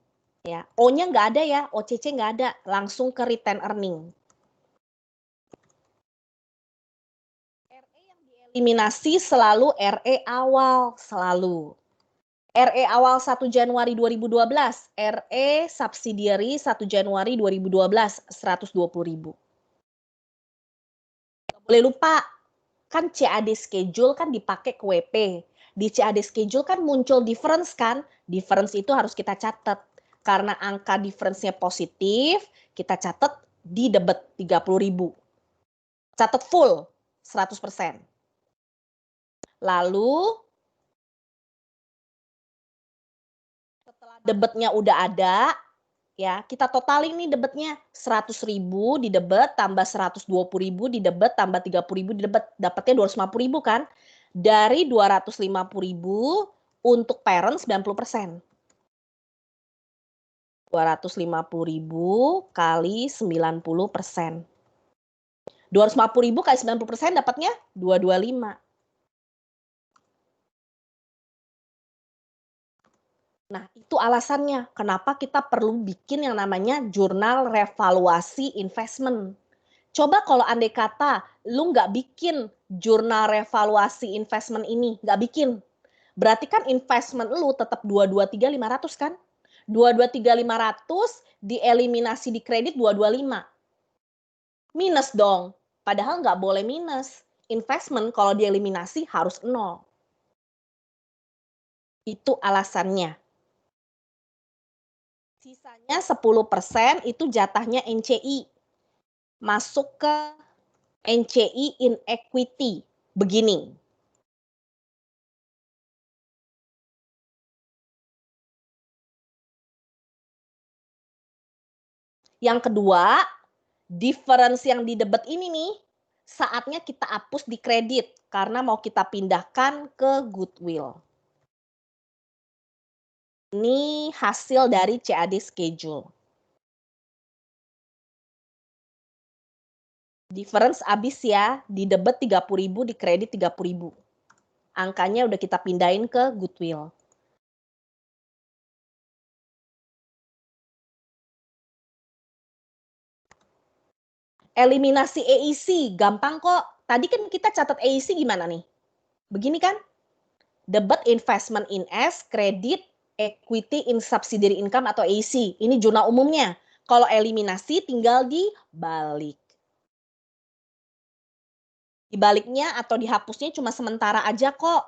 Ya, O-nya nggak ada ya, OCC nggak ada, langsung ke return earning. RE yang dieliminasi selalu RE awal, selalu. RE awal 1 Januari 2012, RE subsidiary 1 Januari 2012, 120.000. Nggak boleh lupa, kan CAD schedule kan dipakai ke WP. Di CAD schedule kan muncul difference kan, difference itu harus kita catat. Karena angka difference-nya positif, kita catat di debit 30.000. Catat full 100%. Lalu setelah debitnya udah ada, ya kita totalin nih debitnya 100.000 di debit tambah 120.000 di debit tambah 30.000 di debit, dapatnya 250.000 kan? Dari 250.000 untuk parent 90%. 250.000 kali 90%. 250.000 kali 90% dapatnya 225. Nah, itu alasannya kenapa kita perlu bikin yang namanya jurnal revaluasi investment. Coba kalau andai kata lu nggak bikin jurnal revaluasi investment ini, nggak bikin. Berarti kan investment lu tetap 223.500 kan? 223.500 dieliminasi di kredit 225. Minus dong. Padahal nggak boleh minus. Investment kalau dieliminasi harus 0. Itu alasannya. Sisanya 10% itu jatahnya NCI. Masuk ke NCI in equity. Begini. Yang kedua, difference yang di debit ini nih, saatnya kita hapus di kredit karena mau kita pindahkan ke goodwill. Ini hasil dari CAD schedule. Difference habis ya, di debit 30.000, di kredit 30.000. Angkanya udah kita pindahin ke goodwill. Eliminasi EIC, gampang kok. Tadi kan kita catat EIC gimana nih? Begini kan? Debit investment in S, kredit equity in subsidiary income atau EIC. Ini jurnal umumnya. Kalau eliminasi tinggal dibalik. Dibaliknya atau dihapusnya cuma sementara aja kok.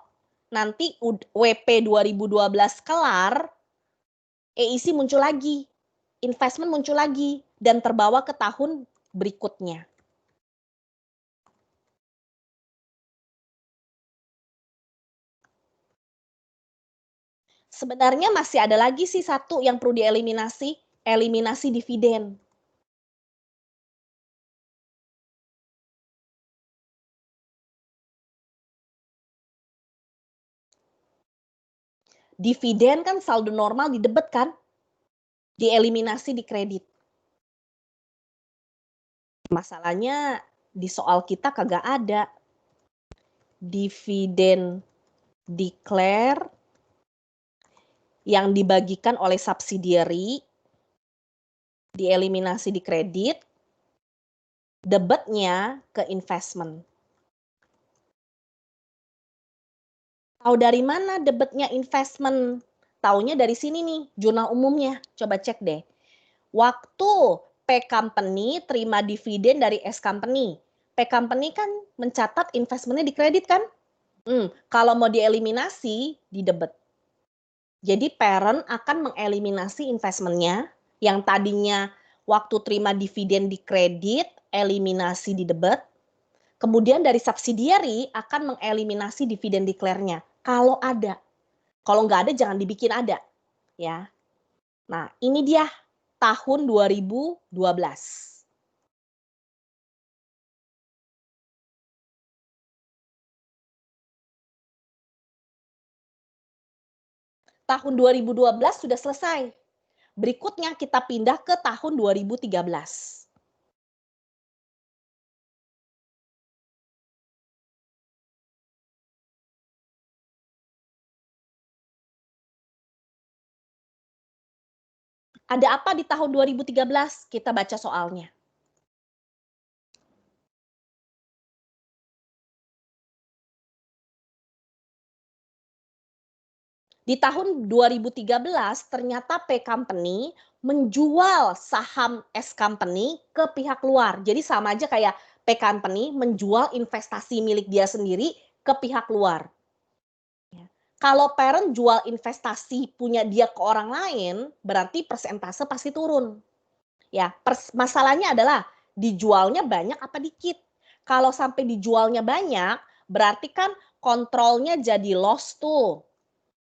Nanti WP 2012 kelar, EIC muncul lagi. Investment muncul lagi. Dan terbawa ke tahun berikutnya. Sebenarnya masih ada lagi sih satu yang perlu dieliminasi, eliminasi dividen. Dividen kan saldo normal di debit kan? Dieliminasi di kredit. Masalahnya di soal kita kagak ada. Dividen declare yang dibagikan oleh subsidiary dieliminasi di kredit, debitnya ke investment. Tahu dari mana debitnya investment? Taunya dari sini nih, jurnal umumnya. Coba cek deh. Waktu P company terima dividen dari S company. P company kan mencatat investmentnya di kredit kan? Kalau mau dieliminasi, di debit. Jadi parent akan mengeliminasi investmentnya yang tadinya waktu terima dividen di kredit, eliminasi di debit. Kemudian dari subsidiary akan mengeliminasi dividen declare-nya. Kalau ada. Kalau nggak ada jangan dibikin ada. Ya. Nah ini dia tahun 2012. tahun 2012 sudah selesai. Berikutnya kita pindah ke tahun 2013. Ada apa di tahun 2013? Kita baca soalnya. Di tahun 2013 ternyata P Company menjual saham S Company ke pihak luar. Jadi sama aja kayak P Company menjual investasi milik dia sendiri ke pihak luar. Kalau parent jual investasi punya dia ke orang lain, berarti persentase pasti turun. Ya, masalahnya adalah dijualnya banyak apa dikit. Kalau sampai dijualnya banyak, berarti kan kontrolnya jadi loss tuh.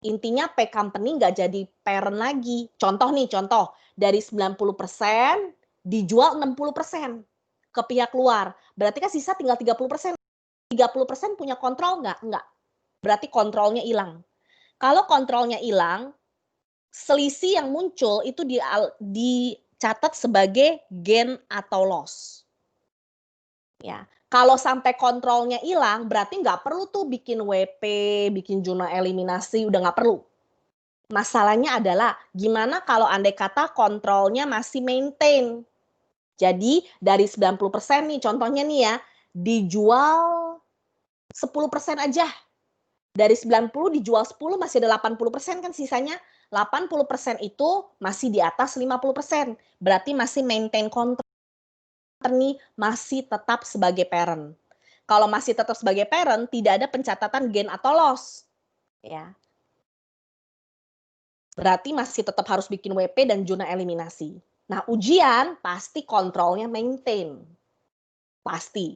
Intinya P Company nggak jadi parent lagi. Contoh nih, dari 90% dijual 60% ke pihak luar. Berarti kan sisa tinggal 30%. 30% punya kontrol nggak? Nggak. Berarti kontrolnya hilang. Kalau kontrolnya hilang, selisih yang muncul itu dicatat sebagai gain atau loss. Ya, kalau sampai kontrolnya hilang, berarti nggak perlu tuh bikin WP, bikin jurnal eliminasi, udah nggak perlu. Masalahnya adalah gimana kalau andai kata kontrolnya masih maintain. Jadi dari 90% nih contohnya nih ya, dijual 10% aja. Dari 90 dijual 10 masih ada 80% kan sisanya. 80% itu masih di atas 50%. Berarti masih maintain kontrol nih, masih tetap sebagai parent. Kalau masih tetap sebagai parent, tidak ada pencatatan gain atau loss. Ya. Berarti masih tetap harus bikin WP dan jurnal eliminasi. Nah, ujian pasti kontrolnya maintain. Pasti.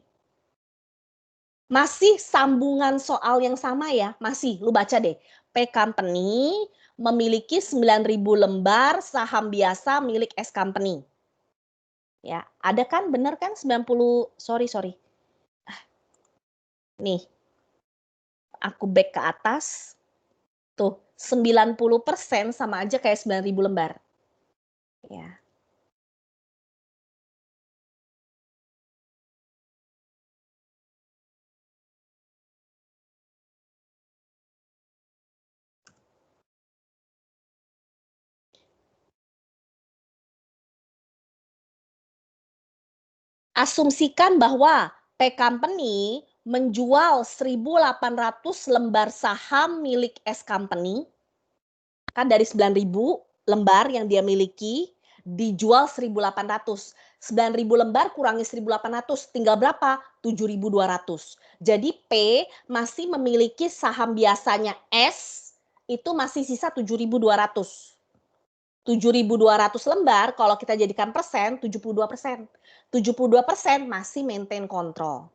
Masih sambungan soal yang sama ya, masih. Lu baca deh. P Company memiliki 9.000 lembar saham biasa milik S Company. Ya, ada kan? Bener kan? 90, sorry. Nih, aku back ke atas. Tuh, 90% sama aja kayak 9.000 lembar. Ya. Asumsikan bahwa P Company menjual 1.800 lembar saham milik S Company, kan dari 9.000 lembar yang dia miliki, dijual 1.800. 9.000 lembar kurangi 1.800, tinggal berapa? 7.200. Jadi P masih memiliki saham biasanya S, itu masih sisa 7.200. 7.200 lembar, kalau kita jadikan persen, 72%. 72% masih maintain kontrol.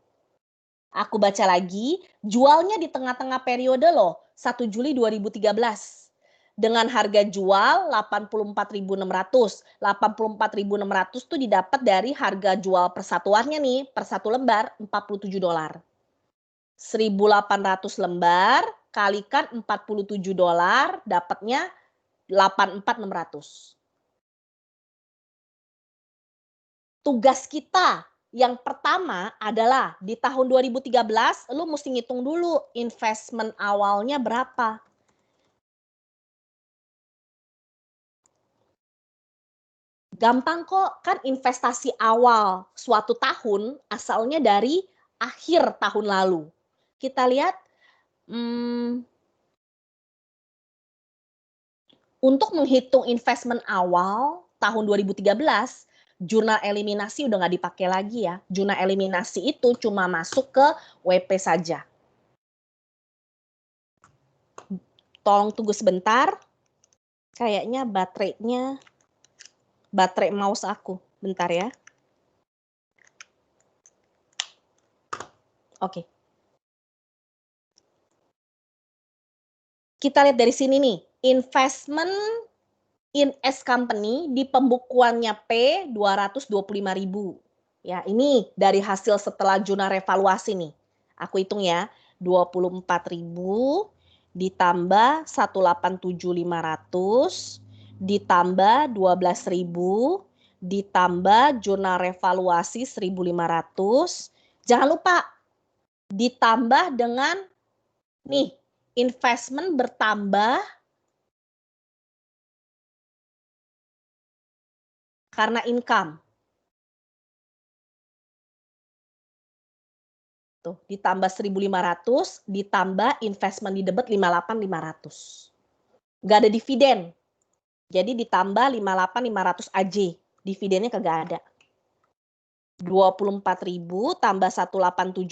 Aku baca lagi, jualnya di tengah-tengah periode loh, 1 Juli 2013. Dengan harga jual 84.600. 84.600 tuh didapat dari harga jual persatuannya nih, per satu lembar $47. 1.800 lembar kalikan $47, dapatnya 84.600. Tugas kita yang pertama adalah di tahun 2013 lu mesti ngitung dulu investment awalnya berapa. Gampang kok, kan investasi awal suatu tahun asalnya dari akhir tahun lalu. Kita lihat untuk menghitung investment awal tahun 2013, jurnal eliminasi udah nggak dipakai lagi ya. Jurnal eliminasi itu cuma masuk ke WP saja. Tolong tunggu sebentar. Kayaknya baterai mouse aku. Bentar ya. Oke. Kita lihat dari sini nih. Investment in S Company di pembukuannya P 225.000. Ya, ini dari hasil setelah jurnal revaluasi nih. Aku hitung ya. 24.000 ditambah 187.500 ditambah 12.000 ditambah jurnal revaluasi 1.500. Jangan lupa ditambah dengan nih investment bertambah karena income. Tuh, ditambah 1.500 ditambah investment di debit 58.500. Nggak ada dividen. Jadi ditambah 58.500 AJ. Dividennya kagak ada. 24.000 tambah 187.500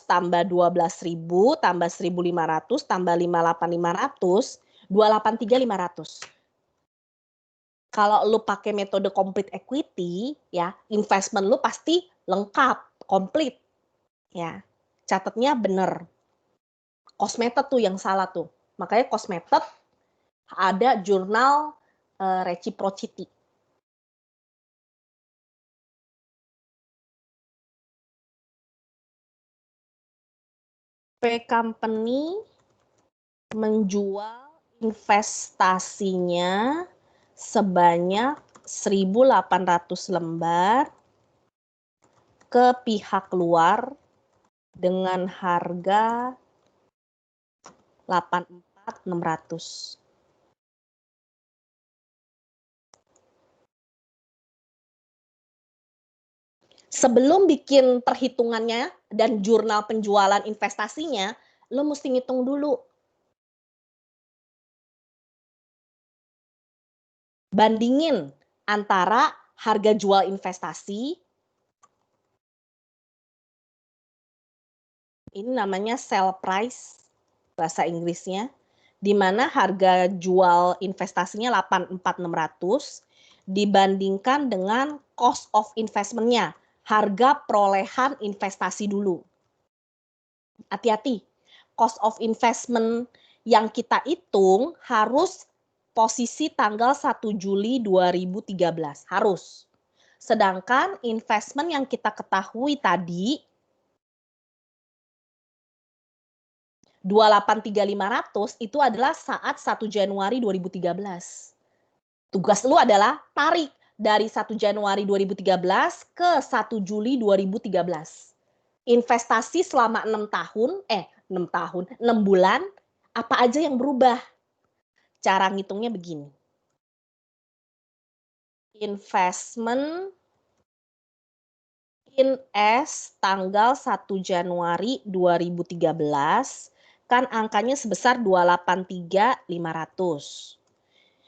tambah 12.000 tambah 1.500 tambah 58.500 283.500. Kalau lu pakai metode complete equity ya, investment lu pasti lengkap, komplit. Ya. Catatnya bener. Cost method tuh yang salah tuh. Makanya cost method ada jurnal reciprocity. P company menjual investasinya sebanyak 1.800 lembar ke pihak luar dengan harga 84.600. Sebelum bikin perhitungannya dan jurnal penjualan investasinya, lo mesti ngitung dulu. Bandingin antara harga jual investasi, ini namanya sell price, bahasa Inggrisnya, di mana harga jual investasinya 84.600 dibandingkan dengan cost of investment-nya, harga perolehan investasi dulu. Hati-hati, cost of investment yang kita hitung harus posisi tanggal 1 Juli 2013, harus. Sedangkan investment yang kita ketahui tadi 283.500 itu adalah saat 1 Januari 2013. Tugas lu adalah tarik dari 1 Januari 2013 ke 1 Juli 2013. Investasi selama 6 bulan, apa aja yang berubah? Cara ngitungnya begini. Investment in S tanggal 1 Januari 2013 kan angkanya sebesar 283.500.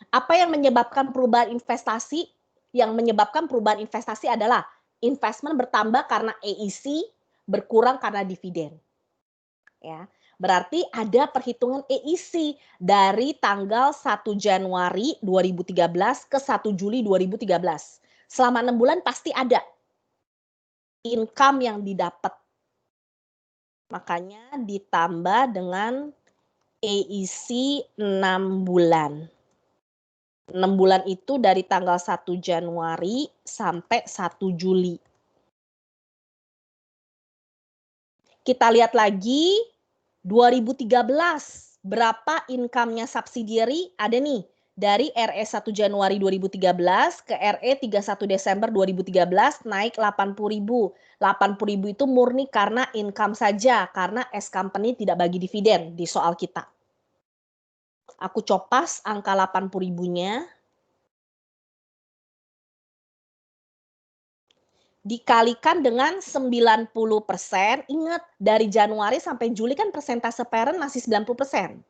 Apa yang menyebabkan perubahan investasi? Yang menyebabkan perubahan investasi adalah investment bertambah karena EIC, berkurang karena dividen. Ya, berarti ada perhitungan EIC dari tanggal 1 Januari 2013 ke 1 Juli 2013. Selama 6 bulan pasti ada income yang didapat. Makanya ditambah dengan EIC 6 bulan. 6 bulan itu dari tanggal 1 Januari sampai 1 Juli. Kita lihat lagi 2013, berapa income-nya subsidiary? Ada nih, dari RE 1 Januari 2013 ke RE 31 Desember 2013 naik 80.000. 80.000 itu murni karena income saja, karena S company tidak bagi dividen di soal kita. Aku copas angka 80.000-nya. Dikalikan dengan 90%, ingat dari Januari sampai Juli kan persentase parent masih 90%.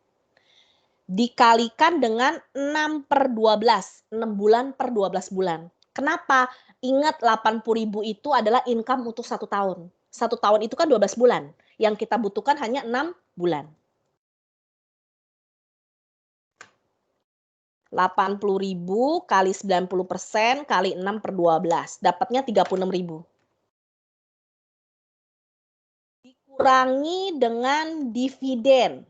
Dikalikan dengan 6/12, 6 bulan per 12 bulan. Kenapa? Ingat 80.000 itu adalah income untuk 1 tahun. 1 tahun itu kan 12 bulan. Yang kita butuhkan hanya 6 bulan. 80.000 kali 90% kali 6/12. Dapatnya 36.000. Dikurangi dengan dividen.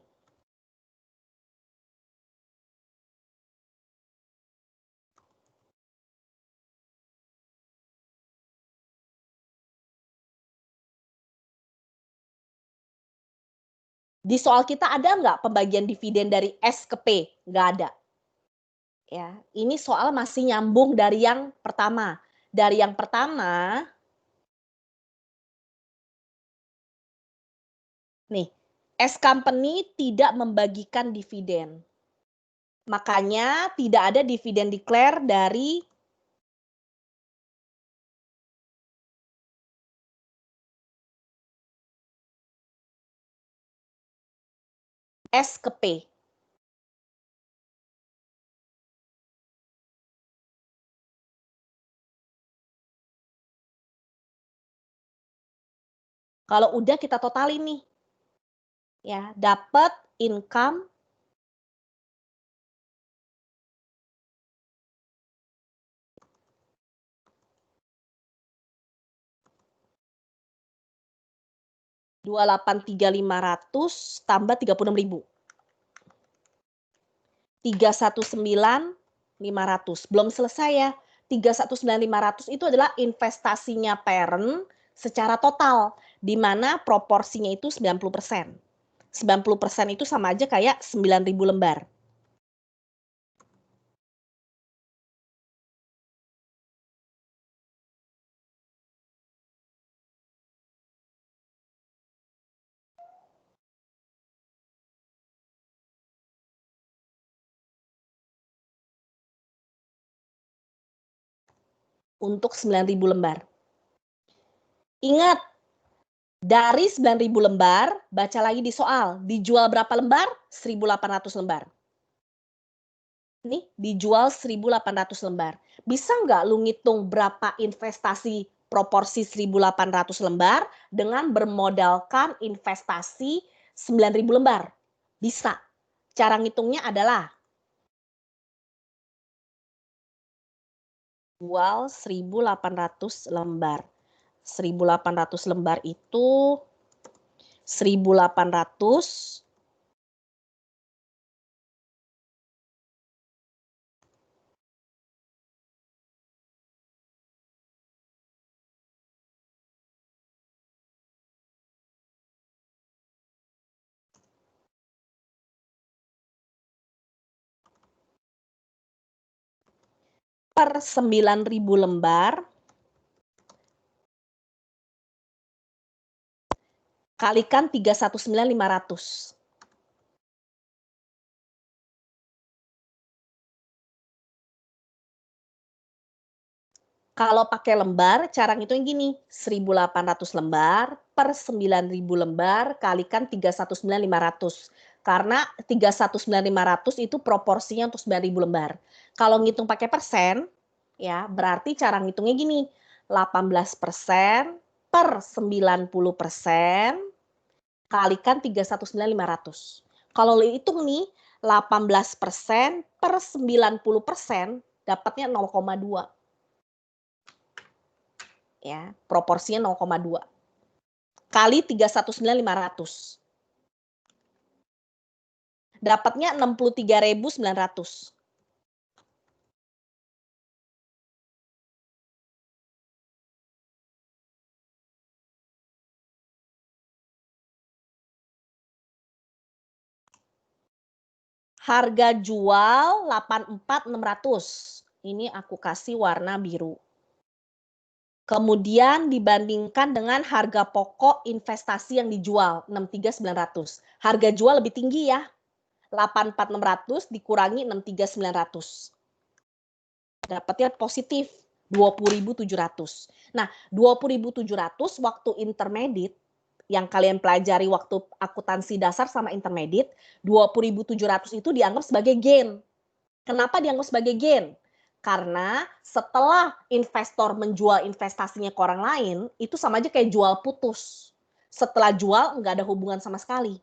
Di soal kita ada nggak pembagian dividen dari S ke P? Nggak ada. Ya, ini soal masih nyambung dari yang pertama. Dari yang pertama, nih, S company tidak membagikan dividen. Makanya tidak ada dividen declare dari S ke P. Kalau udah kita totalin nih. Ya, dapat income Rp28.300 tambah Rp36.000. Rp319.500. Belum selesai ya. Rp319.500 itu adalah investasinya parent secara total, di mana proporsinya itu 90%. 90% itu sama aja kayak 9.000 lembar. Untuk 9.000 lembar. Ingat, dari 9.000 lembar, baca lagi di soal, dijual berapa lembar? 1.800 lembar. Nih, dijual 1.800 lembar. Bisa nggak lu ngitung berapa investasi proporsi 1.800 lembar dengan bermodalkan investasi 9.000 lembar? Bisa. Cara ngitungnya adalah jual 1.800 lembar. 1.800 lembar itu 1.800 per 9.000 lembar kalikan 319.500. Kalau pakai lembar, cara ngitungnya gini, 1.800 lembar per 9.000 lembar kalikan 319.500. Karena 319.500 itu proporsinya untuk 9.000 lembar. Kalau ngitung pakai persen, ya berarti cara ngitungnya gini, 18% per 90% kalikan 319.500. Kalau lo hitung nih, 18% per 90% dapatnya 0,2. Ya, proporsinya 0,2 kali 319.500. Dapatnya 63.900. Harga jual 84.600. Ini aku kasih warna biru. Kemudian dibandingkan dengan harga pokok investasi yang dijual 63.900. Harga jual lebih tinggi ya. 84.600 dikurangi 63.900. Dapatnya positif 20.700. Nah, 20.700 waktu intermediate yang kalian pelajari waktu akuntansi dasar sama intermediate, 20.700 itu dianggap sebagai gain. Kenapa dianggap sebagai gain? Karena setelah investor menjual investasinya ke orang lain, itu sama aja kayak jual putus. Setelah jual, nggak ada hubungan sama sekali.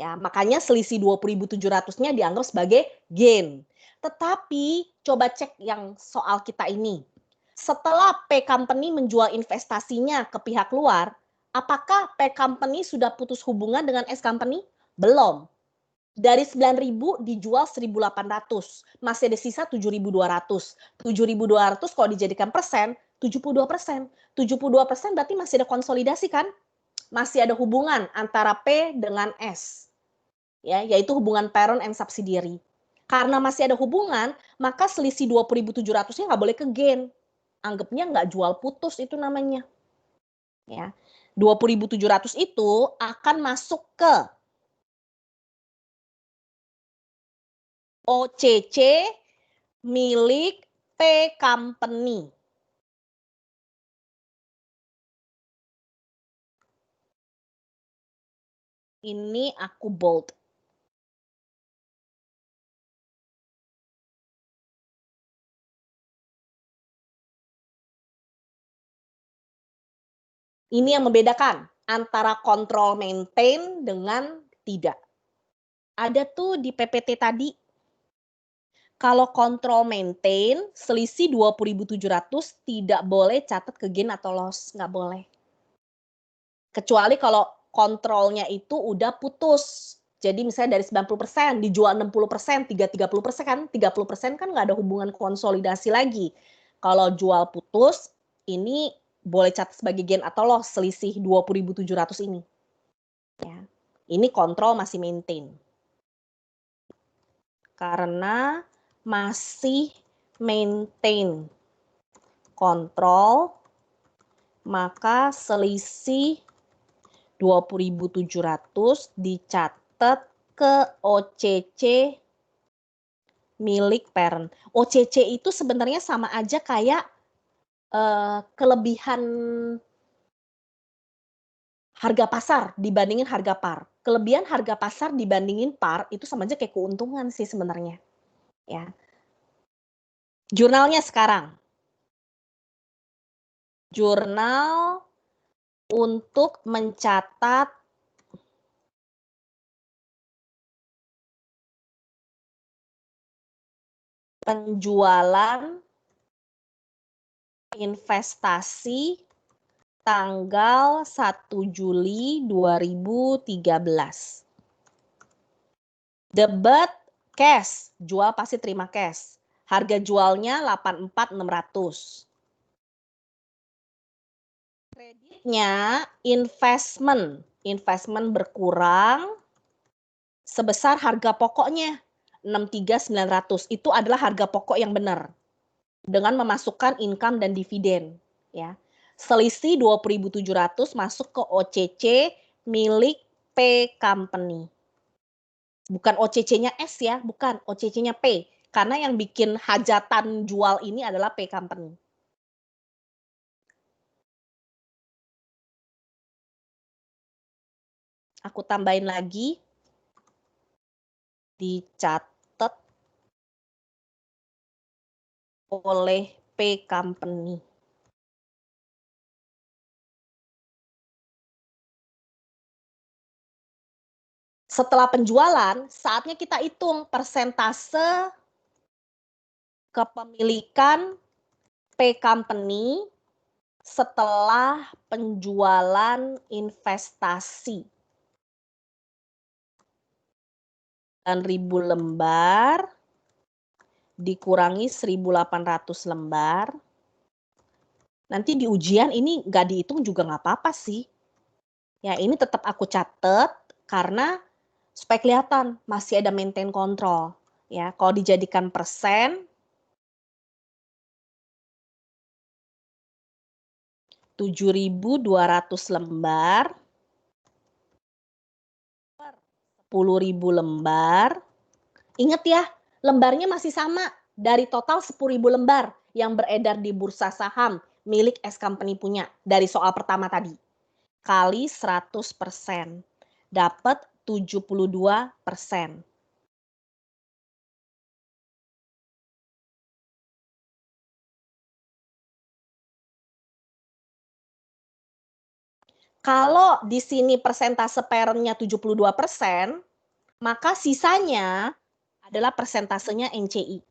Ya, makanya selisih 20.700-nya dianggap sebagai gain. Tetapi coba cek yang soal kita ini. Setelah P company menjual investasinya ke pihak luar, apakah P company sudah putus hubungan dengan S company? Belum. Dari 9.000 dijual 1.800, masih ada sisa 7.200. 7.200 kalau dijadikan persen, 72%. 72% berarti masih ada konsolidasi kan? masih ada hubungan antara P dengan S, ya, yaitu hubungan parent and subsidiary. Karena masih ada hubungan, maka selisih 20.700-nya nggak boleh ke gain. Anggapnya nggak jual putus itu namanya. Ya. 20.700 itu akan masuk ke OCC milik P company. Ini aku bold. Ini yang membedakan antara kontrol maintain dengan tidak. Ada tuh di PPT tadi. Kalau kontrol maintain, selisih 20.700 tidak boleh catat ke gain atau loss, nggak boleh. Kecuali kalau kontrolnya itu udah putus. Jadi misalnya dari 90% dijual 60%, 30% kan, 30% kan nggak ada hubungan konsolidasi lagi. Kalau jual putus, ini boleh catat sebagai gain atau loss, selisih 20.700 ini. Ya. Ini kontrol masih maintain. Karena masih maintain kontrol, maka selisih 20.700 dicatat ke OCC milik parent. OCC itu sebenarnya sama aja kayak kelebihan harga pasar dibandingin harga par. Kelebihan harga pasar dibandingin par itu sama aja kayak keuntungan sih sebenarnya. Ya. Jurnalnya sekarang. Jurnal untuk mencatat penjualan investasi tanggal 1 Juli 2013. Debit cash, jual pasti terima cash. Harga jualnya 84.600. Kreditnya investment berkurang sebesar harga pokoknya 63.900. Itu adalah harga pokok yang benar dengan memasukkan income dan dividen, ya. Selisih 20.700 masuk ke OCC milik P company. Bukan OCC-nya S ya, bukan OCC-nya P. Karena yang bikin hajatan jual ini adalah P company. Aku tambahin lagi. Dicatat oleh P company. Setelah penjualan, saatnya kita hitung persentase kepemilikan P company setelah penjualan investasi. 9.000 lembar dikurangi 1.800 lembar. Nanti di ujian ini nggak dihitung juga nggak apa-apa sih. Ya ini tetap aku catat karena supaya kelihatan masih ada maintain kontrol. Ya, kalau dijadikan persen, 7.200 lembar per 10.000 lembar. Ingat ya, lembarnya masih sama dari total 10.000 lembar yang beredar di bursa saham milik S Company punya dari soal pertama tadi. Kali 100%. Dapat 72%. Kalau di sini persentase parent-nya 72%, maka sisanya adalah persentasenya NCI.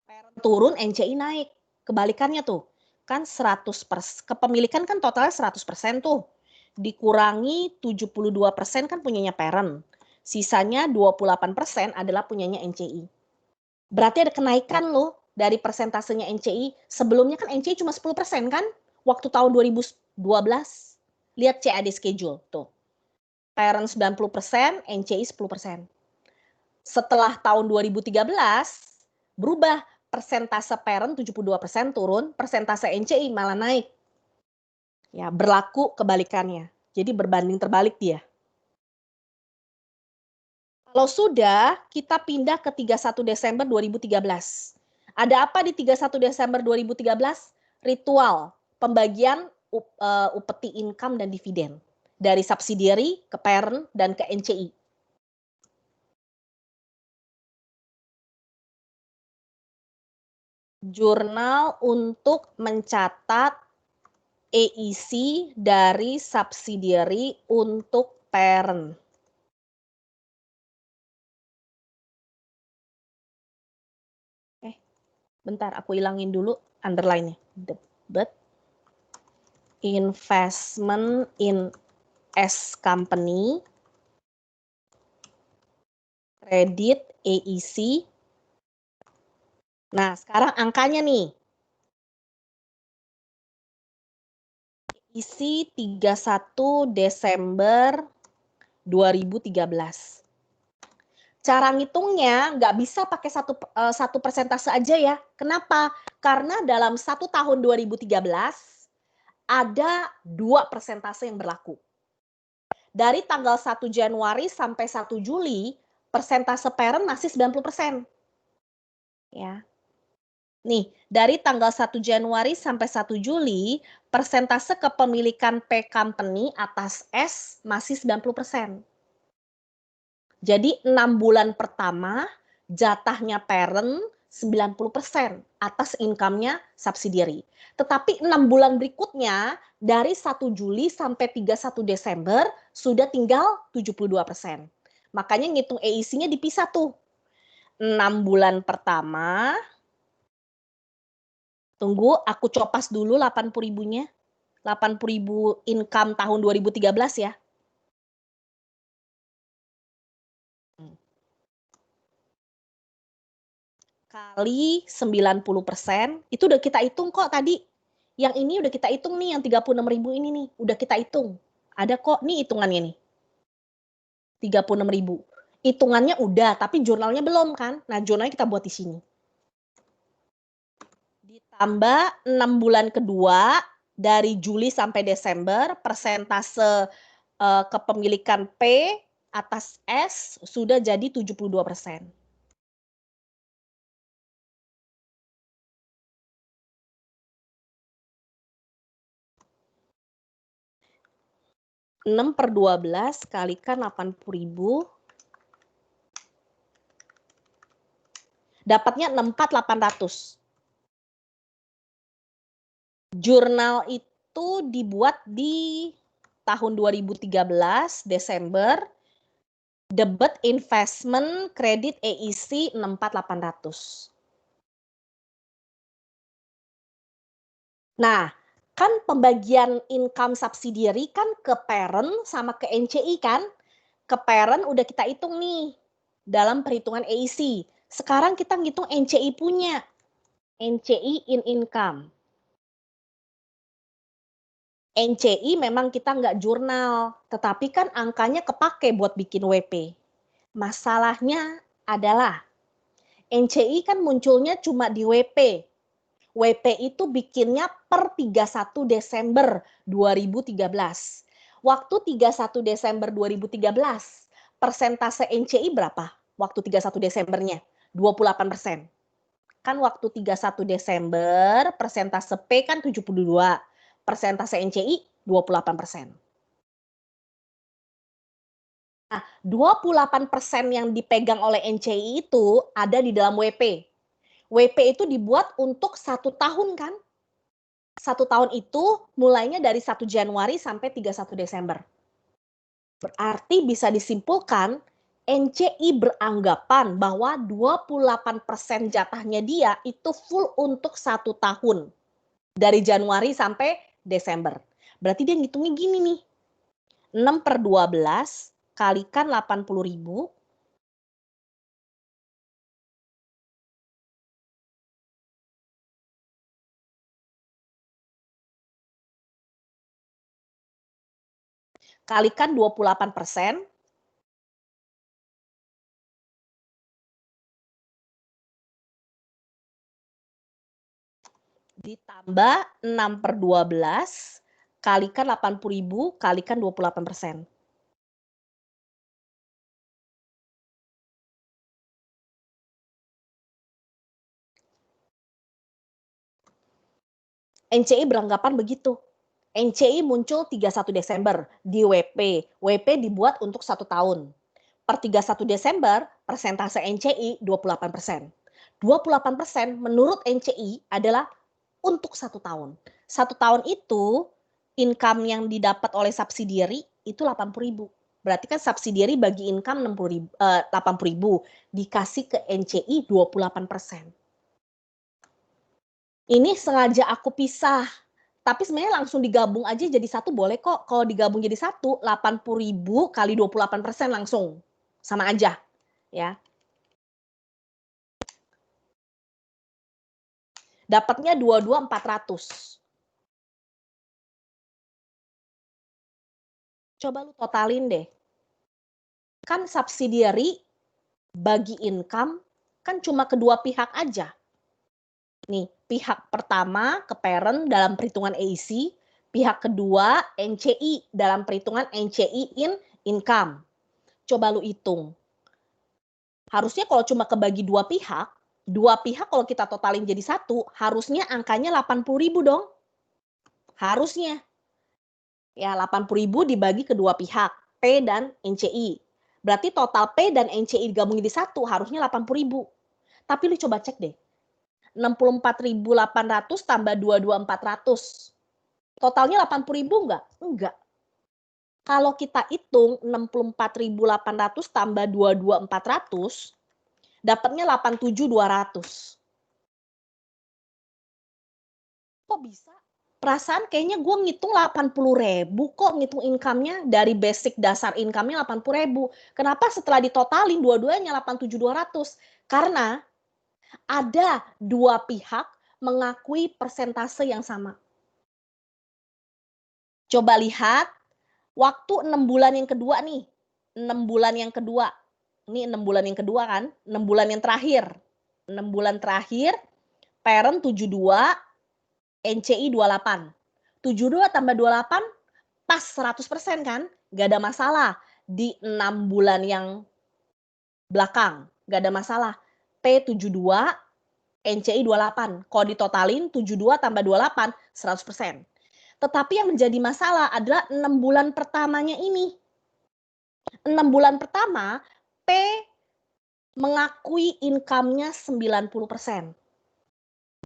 Parent turun, NCI naik. Kebalikannya tuh. Kan 100%, kepemilikan kan totalnya 100% tuh. Dikurangi 72% kan punyanya parent. Sisanya 28% adalah punyanya NCI. Berarti ada kenaikan loh dari persentasenya NCI. Sebelumnya kan NCI cuma 10% kan? Waktu tahun 2012, lihat CAD schedule, tuh. Parent 90%, NCI 10%. Setelah tahun 2013, berubah, persentase parent 72% turun, persentase NCI malah naik. Ya, berlaku kebalikannya. Jadi berbanding terbalik dia. Kalau sudah, kita pindah ke 31 Desember 2013. Ada apa di 31 Desember 2013? Ritual pembagian upeti income dan dividen dari subsidiary ke parent dan ke NCI. Jurnal untuk mencatat EIC dari subsidiary untuk parent. Bentar, aku hilangin dulu underline-nya. Debit investment in S company, kredit EIC. Nah, sekarang angkanya nih. EIC 31 Desember 2013. Cara ngitungnya nggak bisa pakai satu persentase aja ya. Kenapa? Karena dalam 1 tahun 2013 ada 2 persentase yang berlaku. Dari tanggal 1 Januari sampai 1 Juli, persentase parent masih 90%. Ya. Nih, dari tanggal 1 Januari sampai 1 Juli, persentase kepemilikan P company atas S masih 90%. Jadi 6 bulan pertama jatahnya parent 90% atas income-nya subsidiary. Tetapi 6 bulan berikutnya dari 1 Juli sampai 31 Desember sudah tinggal 72%. Makanya ngitung EIC-nya dipisah tuh. 6 bulan pertama, tunggu aku copas dulu 80.000-nya. 80.000 income tahun 2013 ya. Kali 90%, itu udah kita hitung kok tadi. Yang ini udah kita hitung nih, yang 36.000 ini nih, udah kita hitung. Ada kok, nih hitungannya nih. 36.000. Hitungannya udah, tapi jurnalnya belum kan? Nah, jurnalnya kita buat di sini. Ditambah 6 bulan kedua, dari Juli sampai Desember, persentase kepemilikan P atas S sudah jadi 72%. Enam per 12 kalikan 80.000, dapatnya 64.800. Jurnal itu dibuat di tahun 2013 Desember, debit investment kredit EIC 64.800. Nah, kan pembagian income subsidiary kan ke parent sama ke NCI kan? Ke parent udah kita hitung nih dalam perhitungan EIC. Sekarang kita ngitung NCI punya. NCI in income. NCI memang kita nggak jurnal, tetapi kan angkanya kepake buat bikin WP. Masalahnya adalah NCI kan munculnya cuma di WP. WP itu bikinnya per 31 Desember 2013. Waktu 31 Desember 2013, persentase NCI berapa? Waktu 31 Desembernya? 28%. Kan waktu 31 Desember, persentase P kan 72, persentase NCI 28%. Nah, 28% yang dipegang oleh NCI itu ada di dalam WP. WP itu dibuat untuk 1 tahun kan? 1 tahun itu mulainya dari 1 Januari sampai 31 Desember. Berarti bisa disimpulkan NCI beranggapan bahwa 28% jatahnya dia itu full untuk 1 tahun. Dari Januari sampai Desember. Berarti dia ngitungnya gini nih. 6 per 12 kalikan 80.000. kalikan 28%, ditambah 6/12, kalikan 80.000, kalikan 28%. NCI beranggapan begitu. NCI muncul 31 Desember di WP. WP dibuat untuk 1 tahun. Per 31 Desember, persentase NCI 28%. 28% menurut NCI adalah untuk 1 tahun. 1 tahun itu income yang didapat oleh subsidiary itu 80.000. Berarti kan subsidiary bagi income 80.000 dikasih ke NCI 28%. Ini sengaja aku pisah. Tapi sebenarnya langsung digabung aja jadi satu boleh kok. Kalau digabung jadi satu, 80.000 kali 28% langsung. Sama aja. Ya. Dapatnya 22.400. Coba lu totalin deh. Kan subsidiary bagi income kan cuma kedua pihak aja. Nih, pihak pertama ke parent dalam perhitungan AEC, pihak kedua NCI dalam perhitungan NCI in income. Coba lu hitung. Harusnya kalau cuma kebagi dua pihak kalau kita totalin jadi satu, harusnya angkanya 80.000 dong. Harusnya. Ya, 80.000 dibagi kedua pihak, P dan NCI. Berarti total P dan NCI digabungin di satu, harusnya 80.000. Tapi lu coba cek deh. 64.800 tambah 22.400. Totalnya 80.000 enggak? Enggak. Kalau kita hitung 64.800 tambah 22.400, dapatnya 87.200. Kok bisa? Perasaan kayaknya gue ngitung 80.000 kok ngitung income-nya dari basic dasar income-nya 80.000. Kenapa setelah ditotalin dua-duanya 87.200? Karena ada dua pihak mengakui persentase yang sama. Coba lihat waktu 6 bulan yang kedua nih. 6 bulan yang kedua. Ini 6 bulan yang kedua kan? 6 bulan yang terakhir. 6 bulan terakhir, parent 72, NCI 28. 72 tambah 28 pas 100% kan? Gak ada masalah. Di 6 bulan yang belakang, gak ada masalah. P 72, NCI 28. Kalau ditotalin 72 tambah 28, 100%. Tetapi yang menjadi masalah adalah 6 bulan pertamanya ini. 6 bulan pertama, P mengakui income-nya 90%.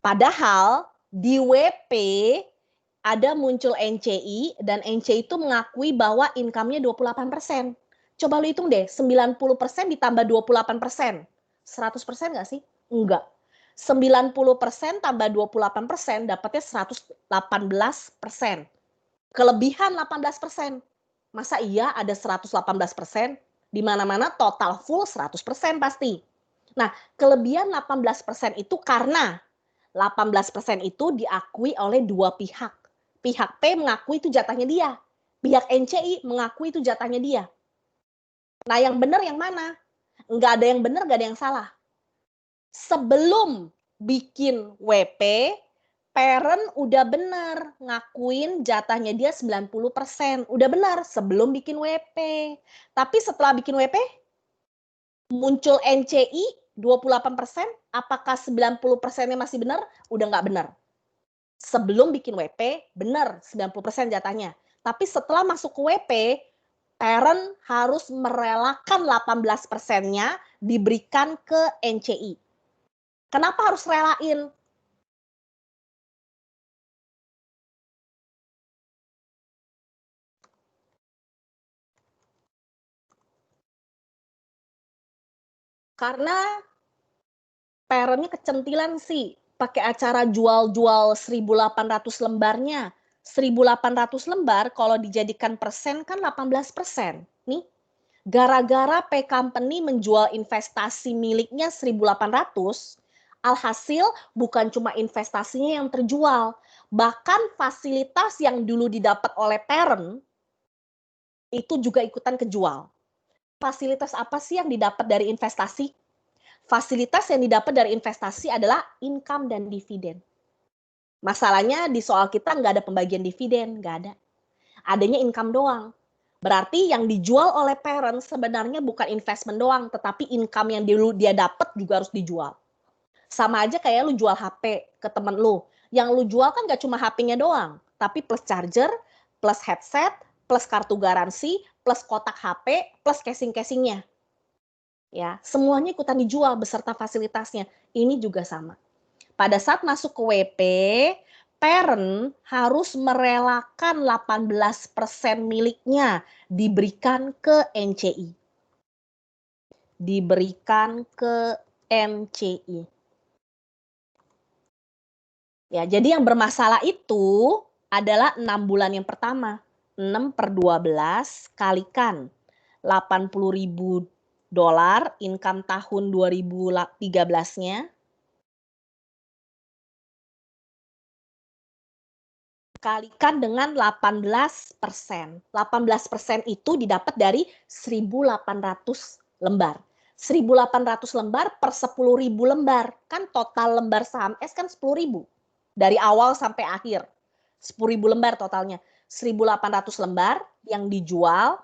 Padahal di WP ada muncul NCI dan NCI itu mengakui bahwa income-nya 28%. Coba lu hitung deh, 90% ditambah 28%. 100% nggak sih? Enggak. 90% tambah 28% dapatnya 118%. Kelebihan 18%. Masa iya ada 118%? Di mana-mana total full 100% pasti. Nah, kelebihan 18% itu karena 18% itu diakui oleh dua pihak. Pihak P mengakui itu jatahnya dia. Pihak NCI mengakui itu jatahnya dia. Nah, yang benar yang mana? Nggak ada yang benar, nggak ada yang salah. Sebelum bikin WP, parent udah benar ngakuin jatahnya dia 90%. Udah benar sebelum bikin WP. Tapi setelah bikin WP, muncul NCI 28%, apakah 90%-nya masih benar? Udah nggak benar. Sebelum bikin WP, benar 90% jatahnya. Tapi setelah masuk ke WP, parent harus merelakan 18%-nya diberikan ke NCI. Kenapa harus relain? Karena parentnya kecentilan sih, pakai acara jual-jual 1.800 lembarnya. 1.800 lembar kalau dijadikan persen kan 18%. Nih, gara-gara P Company menjual investasi miliknya 1.800, alhasil bukan cuma investasinya yang terjual, bahkan fasilitas yang dulu didapat oleh parent itu juga ikutan kejual. Fasilitas apa sih yang didapat dari investasi? Fasilitas yang didapat dari investasi adalah income dan dividen. Masalahnya di soal kita nggak ada pembagian dividen, nggak ada. Adanya income doang. Berarti yang dijual oleh parent sebenarnya bukan investment doang, tetapi income yang dia dapat juga harus dijual. Sama aja kayak lu jual HP ke temen lu. Yang lu jual kan gak cuma HP-nya doang, tapi plus charger, plus headset, plus kartu garansi, plus kotak HP, plus casing-casingnya. Ya, semuanya ikutan dijual beserta fasilitasnya. Ini juga sama. Pada saat masuk ke WP, parent harus merelakan 18% miliknya diberikan ke NCI. Diberikan ke NCI. Ya, jadi yang bermasalah itu adalah 6 bulan yang pertama. 6/12 kalikan $80.000 income tahun 2013-nya kalikan dengan 18%. 18% itu didapat dari 1.800 lembar. 1.800 lembar per 10.000 lembar. Kan total lembar saham S kan 10.000. Dari awal sampai akhir. 10.000 lembar totalnya. 1.800 lembar yang dijual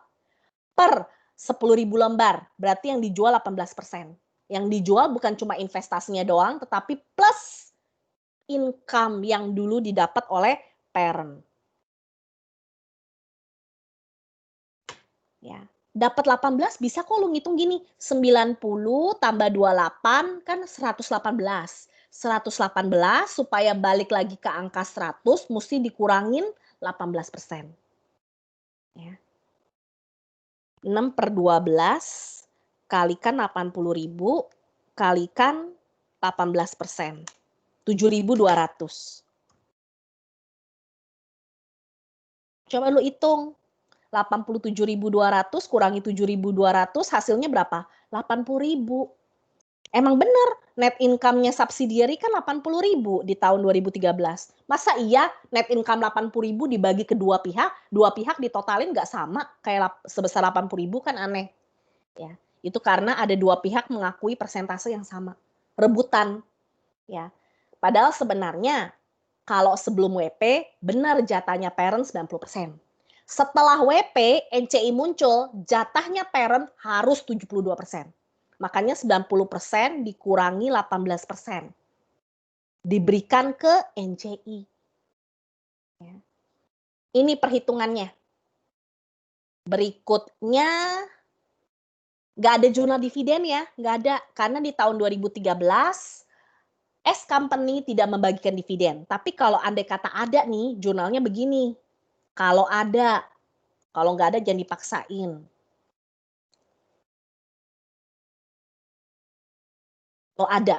per 10.000 lembar. Berarti yang dijual 18%. Yang dijual bukan cuma investasinya doang, tetapi plus income yang dulu didapat oleh parent. Ya. Dapat 18 bisa kok lu ngitung gini. 90 tambah 28 kan 118. 118 supaya balik lagi ke angka 100 mesti dikurangin 18%. Ya. 6/12 kalikan 80.000 kalikan 18%. 7.200. Coba lu hitung. 87.200 kurangi 7.200 hasilnya berapa? 80.000. Emang bener, net income-nya subsidiary kan 80.000 di tahun 2013. Masa iya net income 80.000 dibagi ke dua pihak ditotalin nggak sama kayak sebesar 80.000 kan aneh. Ya, itu karena ada dua pihak mengakui persentase yang sama. Rebutan. Ya. Padahal sebenarnya kalau sebelum WP benar jatahnya parent 90%. Setelah WP, NCI muncul, jatahnya parent harus 72%. Makanya 90% dikurangi 18%. Diberikan ke NCI. Ini perhitungannya. Berikutnya, nggak ada jurnal dividen ya, nggak ada. Karena di tahun 2013, S Company tidak membagikan dividen. Tapi kalau andai kata ada nih, jurnalnya begini. Kalau ada, kalau nggak ada jangan dipaksain. Kalau ada.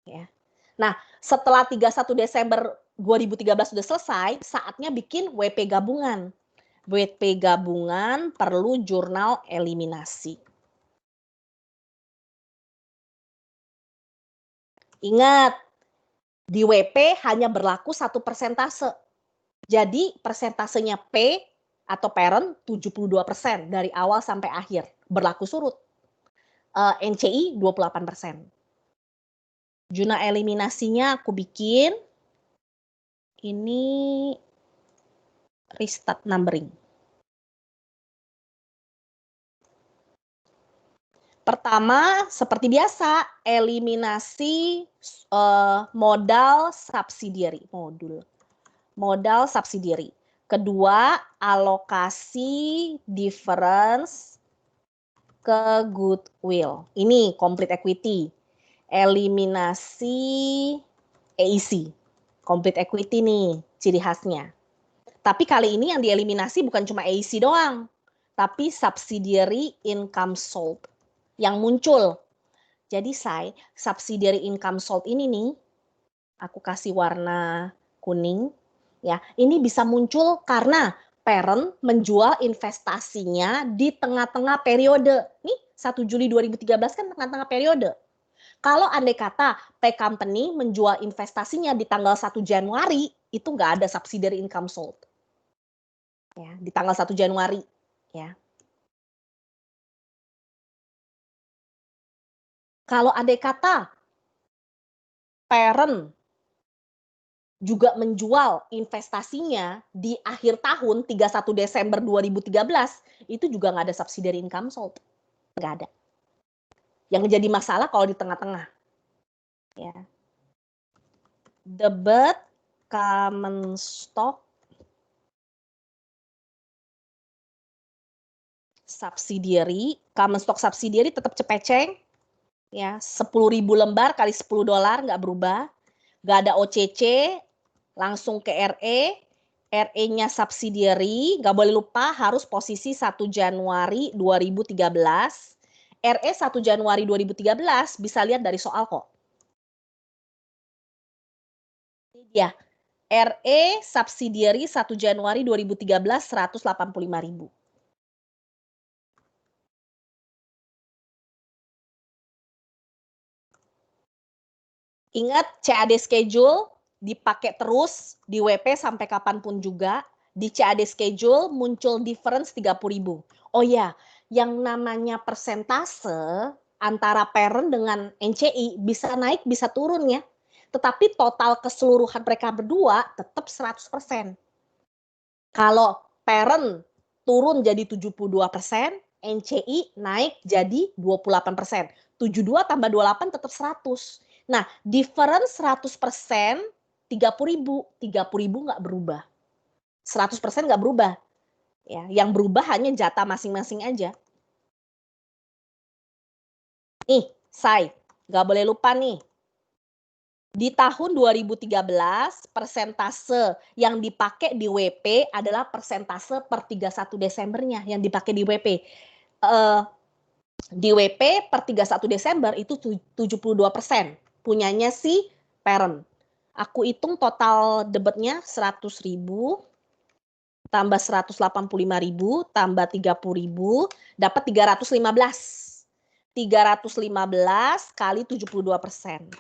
Ya. Nah, setelah 31 Desember 2013 sudah selesai, saatnya bikin WP gabungan. WP gabungan perlu jurnal eliminasi. Ingat, di WP hanya berlaku satu persentase. Jadi persentasenya P atau parent 72% dari awal sampai akhir. Berlaku surut. NCI 28%. Jurnal eliminasinya aku bikin. Ini restart numbering. Pertama, seperti biasa, eliminasi modal subsidiary. Modal subsidiary. Kedua, alokasi difference ke goodwill. Ini complete equity. Eliminasi EIC. Complete equity nih, ciri khasnya. Tapi kali ini yang dieliminasi bukan cuma EIC doang, tapi subsidiary income sold yang muncul. Jadi subsidiary income sold ini nih, aku kasih warna kuning, ya. Ini bisa muncul karena parent menjual investasinya di tengah-tengah periode. Nih, 1 Juli 2013 kan tengah-tengah periode. Kalau andai kata P Company menjual investasinya di tanggal 1 Januari, itu nggak ada subsidiary income sold. Ya, di tanggal 1 Januari. ya. Kalau andai kata parent juga menjual investasinya di akhir tahun 31 Desember 2013, itu juga nggak ada subsidiary income sold, nggak ada. Yang jadi masalah kalau di tengah-tengah, ya. Debit, common stock, subsidiary, common stock subsidiary tetap cepeceng, ya, 10.000 lembar kali $10 nggak berubah, nggak ada OCC, langsung ke RE, RE-nya subsidiary, nggak boleh lupa harus posisi 1 Januari 2013. RE 1 Januari 2013 bisa lihat dari soal kok. Ini dia, RE subsidiary 1 Januari 2013 185.000. Ingat CAD schedule dipakai terus di WP sampai kapanpun juga. Di CAD schedule muncul difference 30.000. Oh ya, yang namanya persentase antara parent dengan NCI bisa naik bisa turun ya. Tetapi total keseluruhan mereka berdua tetap 100%. Kalau parent turun jadi 72%, NCI naik jadi 28%. 72 tambah 28 tetap 100. Nah, difference 100%, 30.000. 30.000 nggak berubah. 100% nggak berubah. Ya, yang berubah hanya jatah masing-masing aja. Nih, Say, nggak boleh lupa nih. Di tahun 2013, persentase yang dipakai di WP adalah persentase per 31 Desembernya yang dipakai di WP. Di WP per 31 Desember itu 72%. Punyanya si parent. Aku hitung total debitnya 100.000 tambah 185.000 tambah 30.000 dapat 315. 315 kali 72%.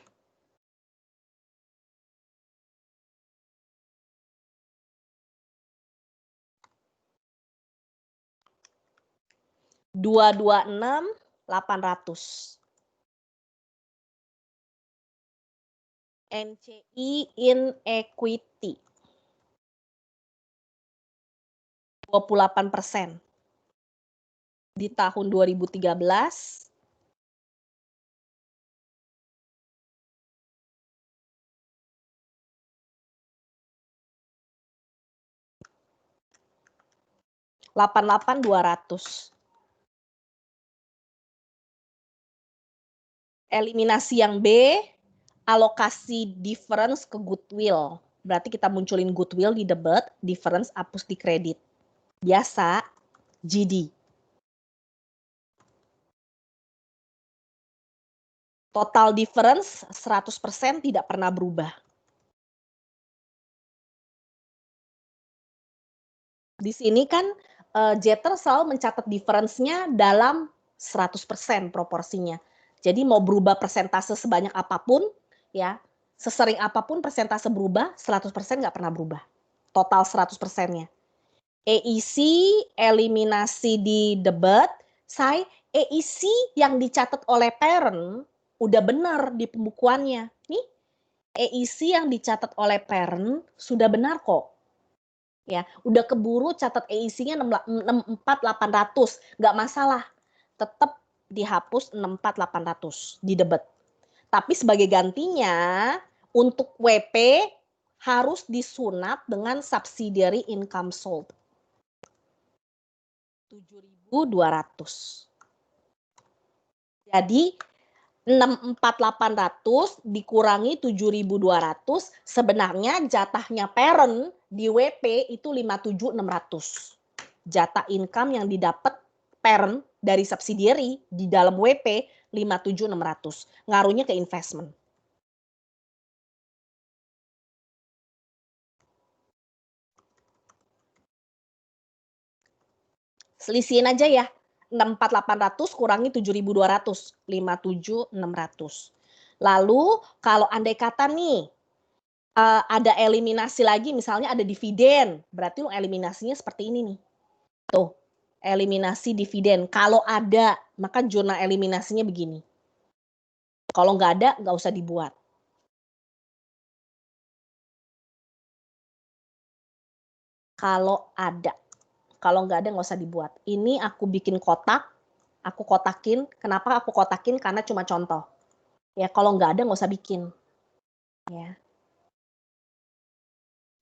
226.800. NCI in equity 28% di tahun 2013. $88.200. Eliminasi yang B, alokasi difference ke goodwill. Berarti kita munculin goodwill di debit, difference hapus di kredit. Biasa, GD. Total difference 100% tidak pernah berubah. Di sini kan Jeter selalu mencatat difference-nya dalam 100% proporsinya. Jadi mau berubah persentase sebanyak apapun, ya, sesering apapun persentase berubah, 100% nggak pernah berubah. Total 100%-nya. EIC, eliminasi di debit, EIC yang dicatat oleh parent udah benar di pembukuannya. Nih, EIC yang dicatat oleh parent sudah benar kok. Ya, udah keburu catat EIC-nya 64.800, nggak masalah. Tetap dihapus 64.800 di debit. Tapi sebagai gantinya untuk WP harus disunat dengan subsidiary income sold. 7.200. Jadi 64.800 dikurangi 7.200 sebenarnya jatahnya parent di WP itu 57.600. Jatah income yang didapat parent dari subsidiary di dalam WP 57.600. Ngaruhnya ke investment. Selisihin aja ya. 64.800 kurangi 7.200, 57.600. Lalu kalau andai kata nih ada eliminasi lagi, misalnya ada dividen, berarti lo eliminasinya seperti ini nih. Tuh, eliminasi dividen. Kalau ada, maka jurnal eliminasinya begini. Kalau nggak ada, nggak usah dibuat. Kalau ada. Kalau nggak ada, nggak usah dibuat. Ini aku bikin kotak, aku kotakin. Kenapa aku kotakin? Karena cuma contoh. Ya, kalau nggak ada, nggak usah bikin. Ya.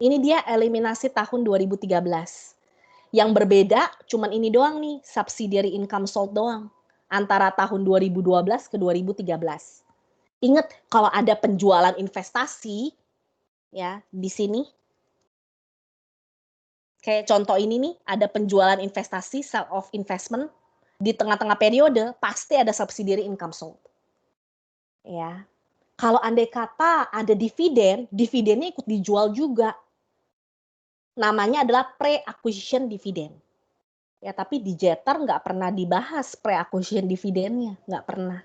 Ini dia eliminasi tahun 2013. Yang berbeda cuman ini doang nih, subsidiary income sold doang. Antara tahun 2012 ke 2013. Ingat kalau ada penjualan investasi ya di sini. Kayak contoh ini nih, ada penjualan investasi, sale of investment di tengah-tengah periode pasti ada subsidiary income sold. Ya. Kalau andai kata ada dividen, dividennya ikut dijual juga. Namanya adalah pre-acquisition dividend. Ya, tapi di Jeter nggak pernah dibahas pre-acquisition dividennya, nggak pernah.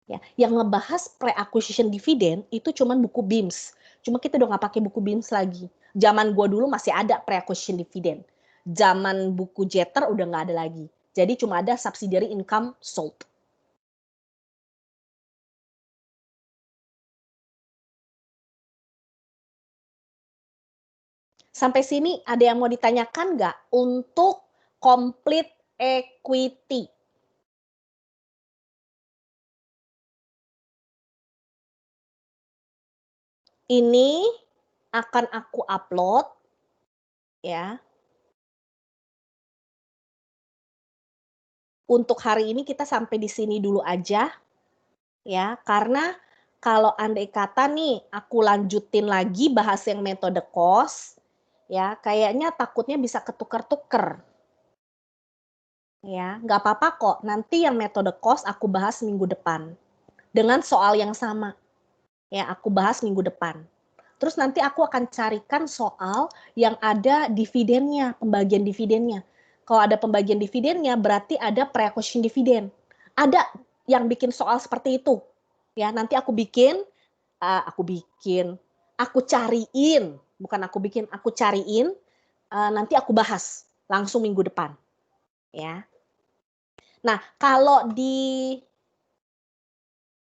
Ya, yang ngebahas pre-acquisition dividend itu cuman buku BIMS. Cuma kita udah nggak pakai buku BIMS lagi. Zaman gua dulu masih ada pre-acquisition dividend. Zaman buku Jeter udah nggak ada lagi. Jadi cuma ada subsidiary income sold. Sampai sini ada yang mau ditanyakan nggak untuk complete equity? Ini akan aku upload ya. Untuk hari ini kita sampai di sini dulu aja ya, karena kalau andai kata nih aku lanjutin lagi bahas yang metode cost ya, kayaknya takutnya bisa ketuker-tuker. Ya, nggak apa-apa kok. Nanti yang metode cost aku bahas minggu depan dengan soal yang sama. Ya, aku bahas minggu depan. Terus nanti aku akan carikan soal yang ada dividennya, pembagian dividennya. Kalau ada pembagian dividennya, berarti ada pre-acquisition dividend. Ada yang bikin soal seperti itu. Ya, nanti aku cariin, bukan aku bikin, aku cariin, nanti aku bahas langsung minggu depan. Ya. Nah, kalau di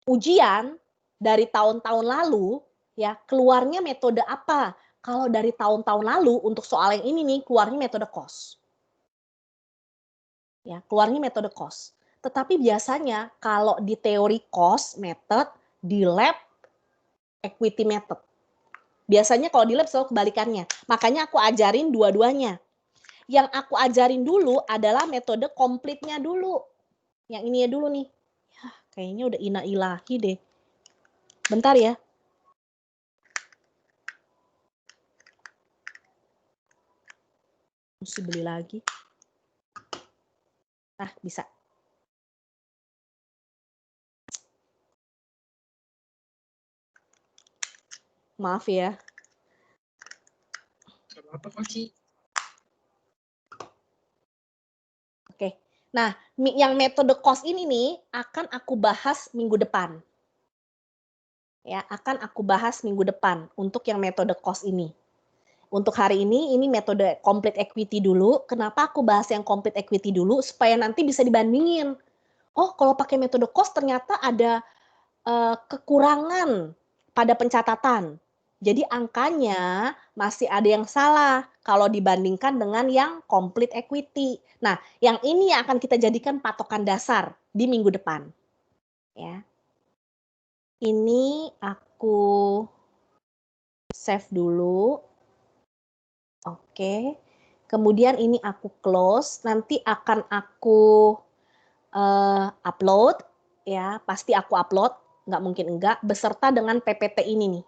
ujian dari tahun-tahun lalu, ya keluarnya metode apa? Kalau dari tahun-tahun lalu untuk soal yang ini nih keluarnya metode cost. Ya, keluarnya metode cost. Tetapi biasanya kalau di teori cost method, di lab equity method. Biasanya kalau di lab selalu kebalikannya. Makanya aku ajarin dua-duanya. Yang aku ajarin dulu adalah metode komplitnya dulu. Yang ini ya dulu nih. Ya, kayaknya udah ina ilahi deh. Bentar ya. Mesti beli lagi. Nah, bisa. Maaf ya. Apa sih? Oke. Nah, yang metode cost ini nih akan aku bahas minggu depan. Ya, akan aku bahas minggu depan untuk yang metode cost ini. Untuk hari ini metode complete equity dulu. Kenapa aku bahas yang complete equity dulu? Supaya nanti bisa dibandingin. Oh, kalau pakai metode cost ternyata ada kekurangan pada pencatatan. Jadi angkanya masih ada yang salah kalau dibandingkan dengan yang complete equity. Nah, yang ini yang akan kita jadikan patokan dasar di minggu depan. Ya. Ini aku save dulu. Oke. Kemudian ini aku close. Nanti akan aku upload. Ya, pasti aku upload. Nggak mungkin enggak. Beserta dengan PPT ini nih.